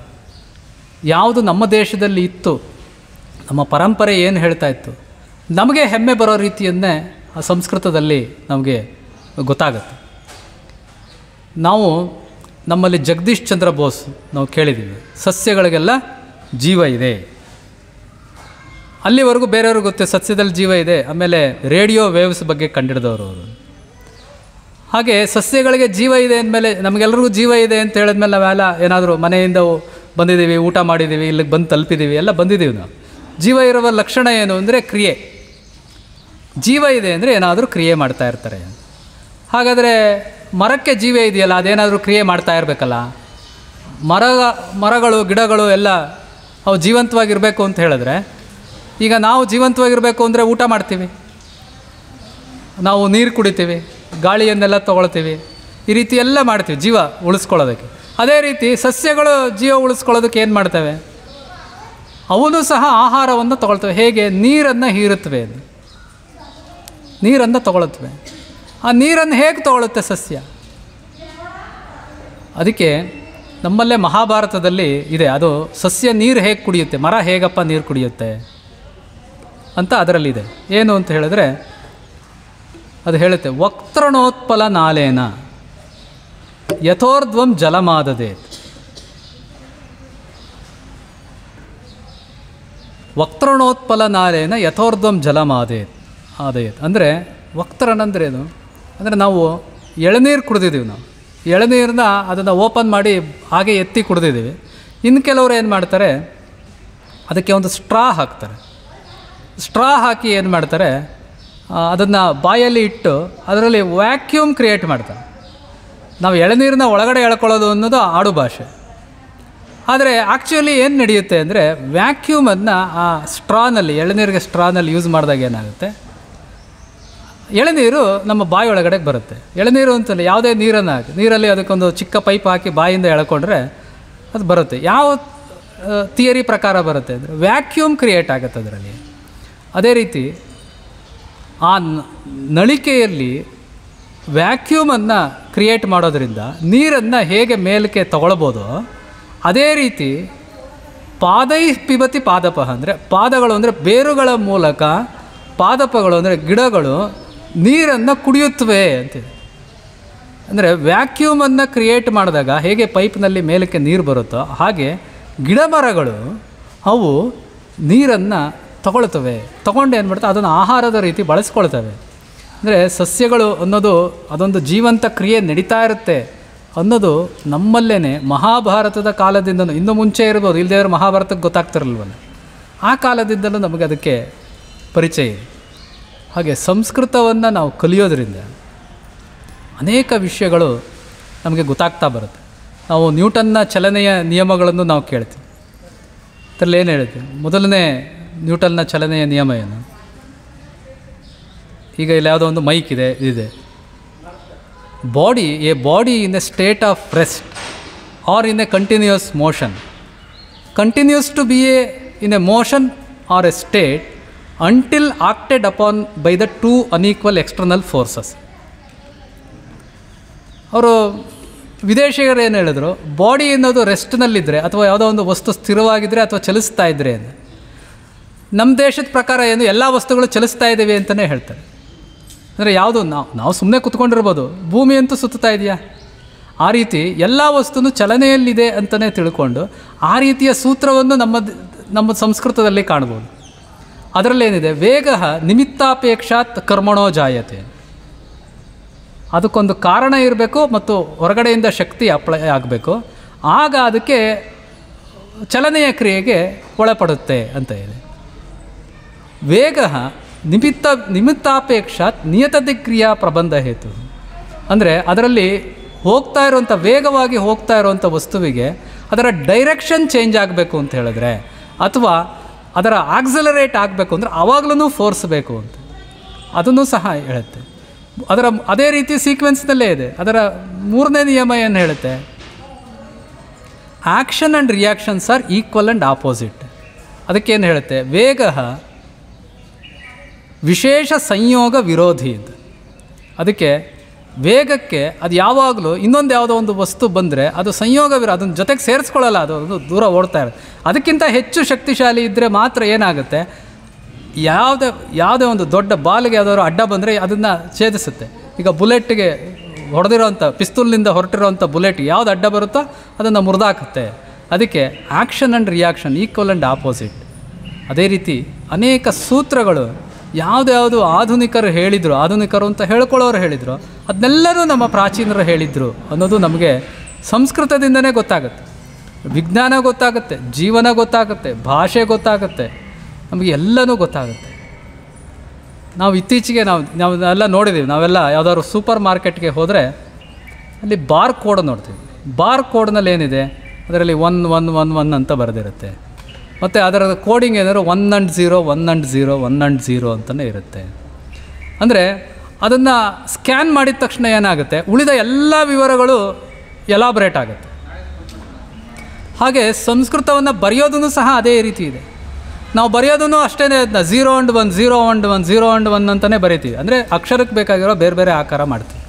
ಯಾವುದು ನಮ್ಮ ದೇಶದಲ್ಲಿ ಇತ್ತು, ನಮ್ಮ ಪರಂಪರೆ ಏನು ಹೇಳ್ತಾ ಇತ್ತು, ನಮಗೆ ಹೆಮ್ಮೆ ಬರೋ ರೀತಿಯನ್ನೇ ಆ ಸಂಸ್ಕೃತದಲ್ಲಿ ನಮಗೆ ಗೊತ್ತಾಗುತ್ತೆ. ನಾವು ನಮ್ಮಲ್ಲಿ ಜಗದೀಶ್ ಚಂದ್ರ ಬೋಸ್ ನಾವು ಕೇಳಿದ್ದೀವಿ, ಸಸ್ಯಗಳಿಗೆಲ್ಲ ಜೀವ ಇದೆ. ಅಲ್ಲಿವರೆಗೂ ಬೇರೆಯವ್ರಿಗೆ ಗೊತ್ತೆ ಸಸ್ಯದಲ್ಲಿ ಜೀವ ಇದೆ. ಆಮೇಲೆ ರೇಡಿಯೋ ವೇವ್ಸ್ ಬಗ್ಗೆ ಕಂಡಿಡಿದವರು ಅವರು. ಹಾಗೆ ಸಸ್ಯಗಳಿಗೆ ಜೀವ ಇದೆ ಅಂದಮೇಲೆ ನಮಗೆಲ್ಲರಿಗೂ ಜೀವ ಇದೆ ಅಂತ ಹೇಳಿದ್ಮೇಲೆ ನಾವೆಲ್ಲ ಏನಾದರೂ ಮನೆಯಿಂದ ಬಂದಿದ್ದೀವಿ, ಊಟ ಮಾಡಿದ್ದೀವಿ, ಇಲ್ಲಿಗೆ ಬಂದು ತಲುಪಿದ್ದೀವಿ, ಎಲ್ಲ ಬಂದಿದ್ದೀವಿ ನಾವು. ಜೀವ ಇರುವ ಲಕ್ಷಣ ಏನು ಅಂದರೆ ಕ್ರಿಯೆ. ಜೀವ ಇದೆ ಅಂದರೆ ಏನಾದರೂ ಕ್ರಿಯೆ ಮಾಡ್ತಾ ಇರ್ತಾರೆ. ಹಾಗಾದರೆ ಮರಕ್ಕೆ ಜೀವ ಇದೆಯಲ್ಲ, ಅದೇನಾದರೂ ಕ್ರಿಯೆ ಮಾಡ್ತಾ ಇರಬೇಕಲ್ಲ. ಮರಗಳು ಗಿಡಗಳು ಎಲ್ಲ ಅವು ಜೀವಂತವಾಗಿರಬೇಕು ಅಂತ ಹೇಳಿದ್ರೆ, ಈಗ ನಾವು ಜೀವಂತವಾಗಿರಬೇಕು ಅಂದರೆ ಊಟ ಮಾಡ್ತೀವಿ, ನಾವು ನೀರು ಕುಡಿತೀವಿ, ಗಾಳಿಯನ್ನೆಲ್ಲ ತೊಗೊಳ್ತೀವಿ, ಈ ರೀತಿ ಎಲ್ಲ ಮಾಡ್ತೀವಿ ಜೀವ ಉಳಿಸ್ಕೊಳ್ಳೋದಕ್ಕೆ. ಅದೇ ರೀತಿ ಸಸ್ಯಗಳು ಜೀವ ಉಳಿಸ್ಕೊಳ್ಳೋದಕ್ಕೆ ಏನು ಮಾಡ್ತವೆ? ಅವನು ಸಹ ಆಹಾರವನ್ನು ತೊಗೊಳ್ತವೆ. ಹೇಗೆ? ನೀರನ್ನು ಹೀರುತ್ತವೆ, ನೀರನ್ನು ತೊಗೊಳುತ್ತವೆ. ಆ ನೀರನ್ನು ಹೇಗೆ ತೊಗೊಳುತ್ತೆ ಸಸ್ಯ? ಅದಕ್ಕೆ ನಮ್ಮಲ್ಲೇ ಮಹಾಭಾರತದಲ್ಲಿ ಇದೆ, ಅದು ಸಸ್ಯ ನೀರು ಹೇಗೆ ಕುಡಿಯುತ್ತೆ, ಮರ ಹೇಗಪ್ಪ ನೀರು ಕುಡಿಯುತ್ತೆ ಅಂತ ಅದರಲ್ಲಿದೆ. ಏನು ಅಂತ ಹೇಳಿದ್ರೆ ಅದು ಹೇಳುತ್ತೆ, ವಕ್ತೃಣೋತ್ಪಲ ನಾಲೇನ ಯಥೋರ್ಧ್ವಂ ಜಲಮಾದದೇತ್. ವಕ್ತೃಣೋತ್ಪಲ ನಾಲೇನ ಯಥೋರ್ಧ್ವಂ ಆದಯೇತ್ ಅಂದರೆ ವಕ್ತರನಂದ್ರೇನು ಅಂದರೆ ನಾವು ಎಳನೀರು ಕುಡಿದಿದ್ದೀವಿ. ನಾವು ಎಳನೀರನ್ನ ಅದನ್ನು ಓಪನ್ ಮಾಡಿ ಹಾಗೆ ಎತ್ತಿ ಕುಡಿದಿದ್ದೀವಿ. ಇನ್ನು ಕೆಲವರು ಏನು ಮಾಡ್ತಾರೆ, ಅದಕ್ಕೆ ಒಂದು ಸ್ಟ್ರಾ ಹಾಕ್ತಾರೆ. ಸ್ಟ್ರಾ ಹಾಕಿ ಏನು ಮಾಡ್ತಾರೆ, ಅದನ್ನು ಬಾಯಲ್ಲಿ ಇಟ್ಟು ಅದರಲ್ಲಿ ವ್ಯಾಕ್ಯೂಮ್ ಕ್ರಿಯೇಟ್ ಮಾಡ್ತಾರೆ. ನಾವು ಎಳನೀರನ್ನ ಒಳಗಡೆ ಎಳ್ಕೊಳ್ಳೋದು ಅನ್ನೋದು ಆಡು ಭಾಷೆ. ಆದರೆ ಆ್ಯಕ್ಚುಲಿ ಏನು ನಡೆಯುತ್ತೆ ಅಂದರೆ, ವ್ಯಾಕ್ಯೂಮನ್ನು ಆ ಸ್ಟ್ರಾನಲ್ಲಿ, ಎಳನೀರಿಗೆ ಸ್ಟ್ರಾನಲ್ಲಿ ಯೂಸ್ ಮಾಡಿದಾಗ ಏನಾಗುತ್ತೆ, ಎಳನೀರು ನಮ್ಮ ಬಾಯಿ ಒಳಗಡೆ ಬರುತ್ತೆ. ಎಳನೀರು ಅಂತಲ್ಲ, ಯಾವುದೇ ನೀರನ್ನು ಹಾಕಿ ನೀರಲ್ಲಿ ಅದಕ್ಕೊಂದು ಚಿಕ್ಕ ಪೈಪ್ ಹಾಕಿ ಬಾಯಿಂದ ಎಳ್ಕೊಂಡ್ರೆ ಅದು ಬರುತ್ತೆ. ಯಾವ ಥಿಯರಿ ಪ್ರಕಾರ ಬರುತ್ತೆ ಅಂದರೆ ವ್ಯಾಕ್ಯೂಮ್ ಕ್ರಿಯೇಟ್ ಆಗುತ್ತೆ ಅದರಲ್ಲಿ. ಅದೇ ರೀತಿ ಆ ನಳಿಕೆಯಲ್ಲಿ ವ್ಯಾಕ್ಯೂಮನ್ನು ಕ್ರಿಯೇಟ್ ಮಾಡೋದ್ರಿಂದ ನೀರನ್ನು ಹೇಗೆ ಮೇಲಕ್ಕೆ ತಗೊಳ್ಬೋದು, ಅದೇ ರೀತಿ ಪಾದೈ ಪಿಬತಿ ಪಾದಪ ಅಂದರೆ ಪಾದಗಳು ಅಂದರೆ ಬೇರುಗಳ ಮೂಲಕ, ಪಾದಪಗಳು ಅಂದರೆ ಗಿಡಗಳು ನೀರನ್ನು ಕುಡಿಯುತ್ತವೆ ಅಂತಿದೆ. ಅಂದರೆ ವ್ಯಾಕ್ಯೂಮನ್ನು ಕ್ರಿಯೇಟ್ ಮಾಡಿದಾಗ ಹೇಗೆ ಪೈಪ್ನಲ್ಲಿ ಮೇಲಕ್ಕೆ ನೀರು ಬರುತ್ತೋ ಹಾಗೆ ಗಿಡ ಮರಗಳು ಅವು ನೀರನ್ನು ತಗೊಳ್ತವೆ. ತಗೊಂಡು ಏನು ಮಾಡ್ತವೆ, ಅದನ್ನು ಆಹಾರದ ರೀತಿ ಬಳಸ್ಕೊಳ್ತವೆ. ಅಂದರೆ ಸಸ್ಯಗಳು ಅನ್ನೋದು ಅದೊಂದು ಜೀವಂತ ಕ್ರಿಯೆ ನಡೀತಾ ಇರುತ್ತೆ ಅನ್ನೋದು ನಮ್ಮಲ್ಲೇ ಮಹಾಭಾರತದ ಕಾಲದಿಂದಲೂ, ಇನ್ನೂ ಮುಂಚೆ ಇರ್ಬೋದು, ಇಲ್ಲದೇ ಮಹಾಭಾರತಕ್ಕೆ ಗೊತ್ತಾಗ್ತಿರಲ್ವಲ್ಲ, ಆ ಕಾಲದಿಂದಲೂ ನಮಗೆ ಅದಕ್ಕೆ ಪರಿಚಯ ಇದೆ. ಹಾಗೆ ಸಂಸ್ಕೃತವನ್ನು ನಾವು ಕಲಿಯೋದ್ರಿಂದ ಅನೇಕ ವಿಷಯಗಳು ನಮಗೆ ಗೊತ್ತಾಗ್ತಾ ಬರುತ್ತೆ. ನಾವು ನ್ಯೂಟನ್ನ ಚಲನೆಯ ನಿಯಮಗಳನ್ನು ನಾವು ಕೇಳ್ತೀವಿ. ಅದರಲ್ಲಿ ಏನು ಹೇಳ್ತೀವಿ, ಮೊದಲನೇ ನ್ಯೂಟನ್ನ ಚಲನೆಯ ನಿಯಮ ಏನು, ಈಗ ಇಲ್ಲಿ ಯಾವುದೋ ಒಂದು ಮೈಕ್ ಇದೆ, a body in a state of rest or in a continuous motion continues to be in a motion or a state until acted upon by the two unequal external forces. ಅವರು ವಿದೇಶಿಗರು ಏನು ಹೇಳಿದ್ರು, ಬಾಡಿ ಅನ್ನೋದು ರೆಸ್ಟ್ನಲ್ಲಿದ್ದರೆ ಅಥವಾ ಯಾವುದೋ ಒಂದು ವಸ್ತು ಸ್ಥಿರವಾಗಿದ್ದರೆ ಅಥವಾ ಚಲಿಸ್ತಾ ಇದ್ದರೆ, ನಮ್ಮ ದೇಶದ ಪ್ರಕಾರ ಏನು ಎಲ್ಲ ವಸ್ತುಗಳು ಚಲಿಸ್ತಾ ಇದ್ದೇವೆ ಅಂತಲೇ ಹೇಳ್ತಾರೆ. ಅಂದರೆ ಯಾವುದು ನಾವು ಸುಮ್ಮನೆ ಕೂತ್ಕೊಂಡಿರ್ಬೋದು, ಭೂಮಿ ಅಂತೂ ಸುತ್ತಾ ಇದೆಯಾ, ಆ ರೀತಿ ಎಲ್ಲ ವಸ್ತುನೂ ಚಲನೆಯಲ್ಲಿದೆ ಅಂತಲೇ ತಿಳ್ಕೊಂಡು ಆ ರೀತಿಯ ಸೂತ್ರವನ್ನು ನಮ್ಮ ಸಂಸ್ಕೃತದಲ್ಲಿ ಕಾಣ್ಬೋದು. ಅದರಲ್ಲೇನಿದೆ, ವೇಗ ನಿಮಿತ್ತಾಪೇಕ್ಷಾತ್ ಕರ್ಮಣೋ ಜಾಯತೆ. ಅದಕ್ಕೊಂದು ಕಾರಣ ಇರಬೇಕು ಮತ್ತು ಹೊರಗಡೆಯಿಂದ ಶಕ್ತಿ ಅಪ್ಲೈ ಆಗಬೇಕು, ಆಗ ಅದಕ್ಕೆ ಚಲನೆಯ ಕ್ರಿಯೆಗೆ ಒಳಪಡುತ್ತೆ ಅಂತ ಇದೆ. ವೇಗ ನಿಮಿತ್ತಾಪೇಕ್ಷಾತ್ ನಿಯತದಿಕ್ರಿಯಾ ಪ್ರಬಂಧ ಹೇತು. ಅಂದರೆ ಅದರಲ್ಲಿ ಹೋಗ್ತಾ ಇರುವಂಥ, ವೇಗವಾಗಿ ಹೋಗ್ತಾ ಇರುವಂಥ ವಸ್ತುವಿಗೆ ಅದರ ಡೈರೆಕ್ಷನ್ ಚೇಂಜ್ ಆಗಬೇಕು ಅಂತ ಹೇಳಿದ್ರೆ, ಅಥವಾ ಅದರ ಆಕ್ಸಲರೇಟ್ ಆಗಬೇಕು ಅಂದರೆ ಆವಾಗಲೂ ಫೋರ್ಸ್ ಬೇಕು ಅಂತ ಅದನ್ನು ಸಹ ಹೇಳುತ್ತೆ. ಅದೇ ರೀತಿ ಸೀಕ್ವೆನ್ಸ್ನಲ್ಲೇ ಇದೆ. ಅದರ ಮೂರನೇ ನಿಯಮ ಏನು ಹೇಳುತ್ತೆ, action and reactions are equal and opposite. ಅದಕ್ಕೇನು ಹೇಳುತ್ತೆ, ವೇಗ ವಿಶೇಷ ಸಂಯೋಗ ವಿರೋಧಿ ಅಂತ. ಅದಕ್ಕೆ ವೇಗಕ್ಕೆ ಅದು ಯಾವಾಗಲೂ ಇನ್ನೊಂದು ಯಾವುದೋ ಒಂದು ವಸ್ತು ಬಂದರೆ ಅದು ಸಂಯೋಗ ಅದನ್ನ ಜೊತೆಗೆ ಸೇರಿಸ್ಕೊಳ್ಳಲ್ಲ, ಅದು ದೂರ ಓಡ್ತಾ ಇರುತ್ತೆ. ಅದಕ್ಕಿಂತ ಹೆಚ್ಚು ಶಕ್ತಿಶಾಲಿ ಇದ್ದರೆ ಮಾತ್ರ ಏನಾಗುತ್ತೆ, ಯಾವುದೇ ಒಂದು ದೊಡ್ಡ ಬಾಲ್ಗೆ ಯಾವುದಾದ್ರು ಅಡ್ಡ ಬಂದರೆ ಅದನ್ನು ಛೇದಿಸುತ್ತೆ. ಈಗ ಬುಲೆಟ್ಗೆ ಹೊಡೆದಿರೋಂಥ, ಪಿಸ್ತೂಲ್ನಿಂದ ಹೊರಟಿರೋಂಥ ಬುಲೆಟ್ ಯಾವುದು ಅಡ್ಡ ಬರುತ್ತೋ ಅದನ್ನು ಮುರಿದಾಕುತ್ತೆ. ಅದಕ್ಕೆ action and reaction equal and opposite. ಅದೇ ರೀತಿ ಅನೇಕ ಸೂತ್ರಗಳು ಯಾವುದ್ಯಾವುದು ಆಧುನಿಕರು ಹೇಳಿದರು, ಆಧುನಿಕರು ಅಂತ ಹೇಳ್ಕೊಳ್ಳೋರು ಹೇಳಿದರು, ಅದನ್ನೆಲ್ಲರೂ ನಮ್ಮ ಪ್ರಾಚೀನರು ಹೇಳಿದರು ಅನ್ನೋದು ನಮಗೆ ಸಂಸ್ಕೃತದಿಂದನೇ ಗೊತ್ತಾಗುತ್ತೆ. ವಿಜ್ಞಾನ ಗೊತ್ತಾಗುತ್ತೆ, ಜೀವನ ಗೊತ್ತಾಗುತ್ತೆ, ಭಾಷೆ ಗೊತ್ತಾಗುತ್ತೆ, ನಮಗೆ ಎಲ್ಲನೂ ಗೊತ್ತಾಗುತ್ತೆ. ನಾವು ಇತ್ತೀಚೆಗೆ ನಾವೆಲ್ಲ ನೋಡಿದ್ದೀವಿ. ನಾವೆಲ್ಲ ಯಾವುದಾದ್ರು ಸೂಪರ್ ಮಾರ್ಕೆಟ್ಗೆ ಹೋದರೆ ಅಲ್ಲಿ ಬಾರ್ ಕೋಡ್ ನೋಡ್ತೀವಿ. ಬಾರ್ ಕೋಡ್ನಲ್ಲಿ ಏನಿದೆ, ಅದರಲ್ಲಿ 111 ಅಂತ ಬರೆದಿರುತ್ತೆ. ಮತ್ತು ಅದರ ಕೋಡಿಂಗ್ ಏನಾದ್ರು 1 and 0 1 and 0 1 and 0 ಅಂತಲೇ ಇರುತ್ತೆ. ಅಂದರೆ ಅದನ್ನು ಸ್ಕ್ಯಾನ್ ಮಾಡಿದ ತಕ್ಷಣ ಏನಾಗುತ್ತೆ, ಉಳಿದ ಎಲ್ಲ ವಿವರಗಳು ಎಲಾಬ್ರೇಟ್ ಆಗುತ್ತೆ. ಹಾಗೆ ಸಂಸ್ಕೃತವನ್ನು ಬರೆಯೋದೂ ಸಹ ಅದೇ ರೀತಿ ಇದೆ. ನಾವು ಬರೆಯೋದೂ ಅಷ್ಟೇ, 0 and 1 0 and 1 0 and 1 ಅಂತಲೇ ಬರೀತೀವಿ. ಅಂದರೆ ಅಕ್ಷರಕ್ಕೆ ಬೇಕಾಗಿರೋ ಬೇರೆ ಬೇರೆ ಆಕಾರ ಮಾಡ್ತೀವಿ.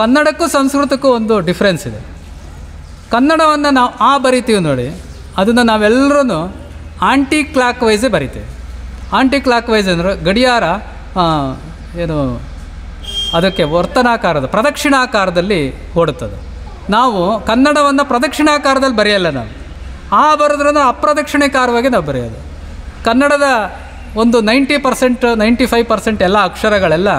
ಕನ್ನಡಕ್ಕೂ ಸಂಸ್ಕೃತಕ್ಕೂ ಒಂದು ಡಿಫ್ರೆನ್ಸ್ ಇದೆ. ಕನ್ನಡವನ್ನು ನಾವು ಬರಿತೀವಿ ನೋಡಿ, ಅದನ್ನು ನಾವೆಲ್ಲರೂ ಆಂಟಿ ಕ್ಲಾಕ್ ವೈಸೇ ಬರಿತೇವೆ. ಆಂಟಿ ಕ್ಲಾಕ್ ವೈಸ್ ಅಂದರೆ ಗಡಿಯಾರ ಏನು ಅದಕ್ಕೆ ವರ್ತನಾಕಾರದ ಪ್ರದಕ್ಷಿಣಾಕಾರದಲ್ಲಿ ಓಡುತ್ತದೆ. ನಾವು ಕನ್ನಡವನ್ನು ಪ್ರದಕ್ಷಿಣಾಕಾರದಲ್ಲಿ ಬರೆಯಲ್ಲ. ನಾವು ಬರೆದ್ರೂ ಅಪ್ರದಕ್ಷಿಣಾಕಾರವಾಗಿ ನಾವು ಬರೆಯೋದು. ಕನ್ನಡದ ಒಂದು 90% 95% ಎಲ್ಲ ಅಕ್ಷರಗಳೆಲ್ಲ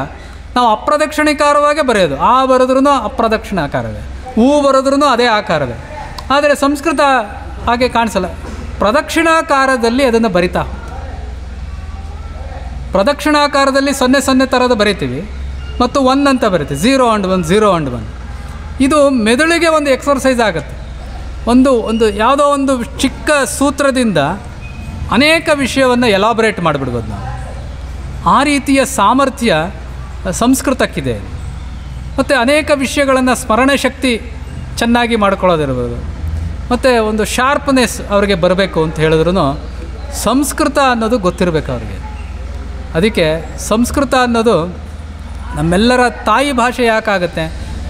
ನಾವು ಅಪ್ರದಕ್ಷಿಣಾಕಾರವಾಗೇ ಬರೆಯೋದು. ಬರೆದ್ರೂ ಅಪ್ರದಕ್ಷಿಣಾಕಾರವೇ, ಬರೆದ್ರೂ ಅದೇ ಆಕಾರವೇ. ಆದರೆ ಸಂಸ್ಕೃತ ಹಾಗೆ ಕಾಣಿಸಲ್ಲ. ಪ್ರದಕ್ಷಿಣಾಕಾರದಲ್ಲಿ ಅದನ್ನು ಬರಿತಾ, ಪ್ರದಕ್ಷಿಣಾಕಾರದಲ್ಲಿ 0 ಥರದ ಬರಿತೀವಿ ಮತ್ತು 1 ಅಂತ ಬರಿತೀವಿ. 0 and 1 0 and 1. ಇದು ಮೆದುಳಿಗೆ ಒಂದು ಎಕ್ಸರ್ಸೈಸ್ ಆಗುತ್ತೆ. ಒಂದು ಯಾವುದೋ ಒಂದು ಚಿಕ್ಕ ಸೂತ್ರದಿಂದ ಅನೇಕ ವಿಷಯವನ್ನು ಎಲಾಬ್ರೇಟ್ ಮಾಡಿಬಿಡ್ಬೋದು ನಾವು. ಆ ರೀತಿಯ ಸಾಮರ್ಥ್ಯ ಸಂಸ್ಕೃತಕ್ಕಿದೆ. ಮತ್ತು ಅನೇಕ ವಿಷಯಗಳನ್ನು ಸ್ಮರಣೆ ಶಕ್ತಿ ಚೆನ್ನಾಗಿ ಮಾಡ್ಕೊಳ್ಳೋದಿರ್ಬೋದು, ಮತ್ತು ಒಂದು ಶಾರ್ಪ್ನೆಸ್ ಅವರಿಗೆ ಬರಬೇಕು ಅಂತ ಹೇಳಿದ್ರೂ ಸಂಸ್ಕೃತ ಅನ್ನೋದು ಗೊತ್ತಿರಬೇಕು ಅವರಿಗೆ. ಅದಕ್ಕೆ ಸಂಸ್ಕೃತ ಅನ್ನೋದು ನಮ್ಮೆಲ್ಲರ ತಾಯಿ ಭಾಷೆ ಯಾಕಾಗುತ್ತೆ,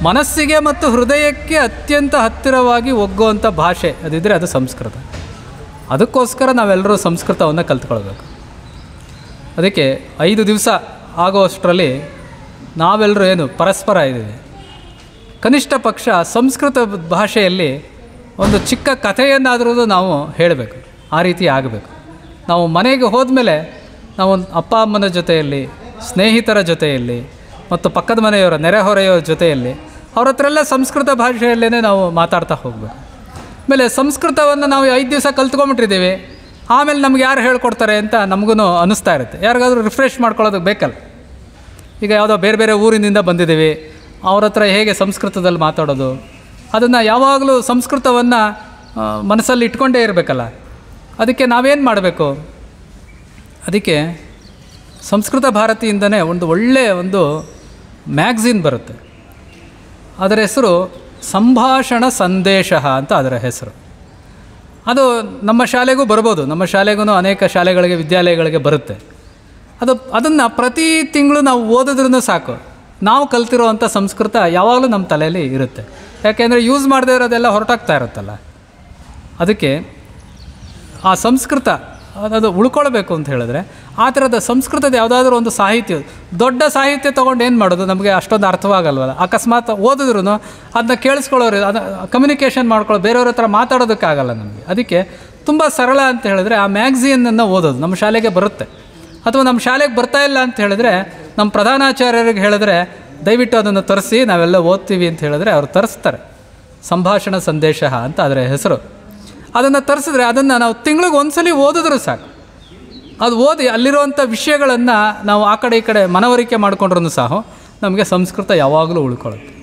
ಮನಸ್ಸಿಗೆ ಮತ್ತು ಹೃದಯಕ್ಕೆ ಅತ್ಯಂತ ಹತ್ತಿರವಾಗಿ ಒಗ್ಗುವಂಥ ಭಾಷೆ ಅದಿದ್ದರೆ ಅದು ಸಂಸ್ಕೃತ. ಅದಕ್ಕೋಸ್ಕರ ನಾವೆಲ್ಲರೂ ಸಂಸ್ಕೃತವನ್ನು ಕಲ್ತ್ಕೊಳ್ಬೇಕು. ಅದಕ್ಕೆ 5 ದಿವಸ ಆಗೋಷ್ಟರಲ್ಲಿ ನಾವೆಲ್ಲರೂ ಏನು ಪರಸ್ಪರ ಇದ್ದೀವಿ, ಕನಿಷ್ಠ ಪಕ್ಷ ಸಂಸ್ಕೃತ ಭಾಷೆಯಲ್ಲಿ ಒಂದು ಚಿಕ್ಕ ಕಥೆಯನ್ನಾದರೂ ನಾವು ಹೇಳಬೇಕು. ಆ ರೀತಿ ಆಗಬೇಕು. ನಾವು ಮನೆಗೆ ಹೋದ್ಮೇಲೆ ನಾವು ಅಪ್ಪ ಅಮ್ಮನ ಜೊತೆಯಲ್ಲಿ, ಸ್ನೇಹಿತರ ಜೊತೆಯಲ್ಲಿ ಮತ್ತು ಪಕ್ಕದ ಮನೆಯವರ ನೆರೆಹೊರೆಯವರ ಜೊತೆಯಲ್ಲಿ ಅವ್ರ ಹತ್ರ ಎಲ್ಲ ಸಂಸ್ಕೃತ ಭಾಷೆಯಲ್ಲೇ ನಾವು ಮಾತಾಡ್ತಾ ಹೋಗಬೇಕು. ಆಮೇಲೆ ಸಂಸ್ಕೃತವನ್ನು ನಾವು 5 ದಿವಸ ಕಲ್ತ್ಕೊಂಬಿಟ್ಟಿದ್ದೀವಿ, ಆಮೇಲೆ ನಮ್ಗೆ ಯಾರು ಹೇಳ್ಕೊಡ್ತಾರೆ ಅಂತ ನಮಗೂ ಅನ್ನಿಸ್ತಾ ಇರುತ್ತೆ. ಯಾರಿಗಾದ್ರೂ ರಿಫ್ರೆಶ್ ಮಾಡ್ಕೊಳ್ಳೋದಕ್ಕೆ ಬೇಕಲ್ಲ. ಈಗ ಯಾವುದೋ ಬೇರೆ ಬೇರೆ ಊರಿನಿಂದ ಬಂದಿದ್ದೀವಿ, ಅವ್ರ ಹತ್ರ ಹೇಗೆ ಸಂಸ್ಕೃತದಲ್ಲಿ ಮಾತಾಡೋದು, ಅದನ್ನು ಯಾವಾಗಲೂ ಸಂಸ್ಕೃತವನ್ನು ಮನಸ್ಸಲ್ಲಿ ಇಟ್ಕೊಂಡೇ ಇರಬೇಕಲ್ಲ. ಅದಕ್ಕೆ ನಾವೇನು ಮಾಡಬೇಕು, ಅದಕ್ಕೆ ಸಂಸ್ಕೃತ ಭಾರತಿಯಿಂದನೇ ಒಂದು ಒಳ್ಳೆಯ ಒಂದು ಮ್ಯಾಗ್ಝಿನ್ ಬರುತ್ತೆ. ಅದರ ಹೆಸರು ಸಂಭಾಷಣ ಸಂದೇಶ ಅಂತ ಅದರ ಹೆಸರು. ಅದು ನಮ್ಮ ಶಾಲೆಗೂ ಬರ್ಬೋದು, ನಮ್ಮ ಶಾಲೆಗೂ ಅನೇಕ ಶಾಲೆಗಳಿಗೆ ವಿದ್ಯಾಲಯಗಳಿಗೆ ಬರುತ್ತೆ. ಅದನ್ನು ಪ್ರತಿ ತಿಂಗಳು ನಾವು ಓದಿದ್ರೂ ಸಾಕು, ನಾವು ಕಲ್ತಿರೋವಂಥ ಸಂಸ್ಕೃತ ಯಾವಾಗಲೂ ನಮ್ಮ ತಲೆಯಲ್ಲಿ ಇರುತ್ತೆ. ಯಾಕೆಂದರೆ ಯೂಸ್ ಮಾಡದೇ ಇರೋದೆಲ್ಲ ಹೊರಟಾಗ್ತಾ ಇರುತ್ತಲ್ಲ. ಅದಕ್ಕೆ ಆ ಸಂಸ್ಕೃತ ಅದು ಉಳ್ಕೊಳ್ಬೇಕು ಅಂತ ಹೇಳಿದ್ರೆ ಆ ಥರದ ಸಂಸ್ಕೃತದ ಯಾವುದಾದ್ರೂ ಒಂದು ಸಾಹಿತ್ಯ, ದೊಡ್ಡ ಸಾಹಿತ್ಯ ತೊಗೊಂಡು ಏನು ಮಾಡೋದು, ನಮಗೆ ಅಷ್ಟೊಂದು ಅರ್ಥವಾಗಲ್ವಲ್ಲ. ಅಕಸ್ಮಾತ್ ಓದಿದ್ರೂ ಅದನ್ನ ಕೇಳಿಸ್ಕೊಳ್ಳೋರು, ಅದು ಕಮ್ಯುನಿಕೇಷನ್ ಮಾಡ್ಕೊಳ್ಳೋ, ಬೇರೆಯವ್ರ ಹತ್ರ ಮಾತಾಡೋದಕ್ಕಾಗಲ್ಲ ನಮಗೆ. ಅದಕ್ಕೆ ತುಂಬ ಸರಳ ಅಂತ ಹೇಳಿದ್ರೆ ಆ ಮ್ಯಾಗ್ಝಿನನ್ನು ಓದೋದು ನಮ್ಮ ಶಾಲೆಗೆ ಬರುತ್ತೆ. ಅಥವಾ ನಮ್ಮ ಶಾಲೆಗೆ ಬರ್ತಾಯಿಲ್ಲ ಅಂತ ಹೇಳಿದ್ರೆ ನಮ್ಮ ಪ್ರಧಾನಾಚಾರ್ಯರಿಗೆ ಹೇಳಿದ್ರೆ ದಯವಿಟ್ಟು ಅದನ್ನು ತರಿಸಿ ನಾವೆಲ್ಲ ಓದ್ತೀವಿ ಅಂತ ಹೇಳಿದ್ರೆ ಅವರು ತರಿಸ್ತಾರೆ. ಸಂಭಾಷಣ ಸಂದೇಶ ಅಂತ ಅದರ ಹೆಸರು. ಅದನ್ನು ತರಿಸಿದ್ರೆ ಅದನ್ನು ನಾವು ತಿಂಗಳಿಗೆ ಒಂದ್ಸಲಿ ಓದಿದ್ರೂ ಸಾಕು. ಅದು ಓದಿ ಅಲ್ಲಿರುವಂಥ ವಿಷಯಗಳನ್ನು ನಾವು ಆ ಕಡೆ ಈ ಕಡೆ ಮನವರಿಕೆ ಮಾಡಿಕೊಂಡ್ರೂ ಸಹ ನಮಗೆ ಸಂಸ್ಕೃತ ಯಾವಾಗಲೂ ಉಳ್ಕೊಳ್ಳುತ್ತೆ.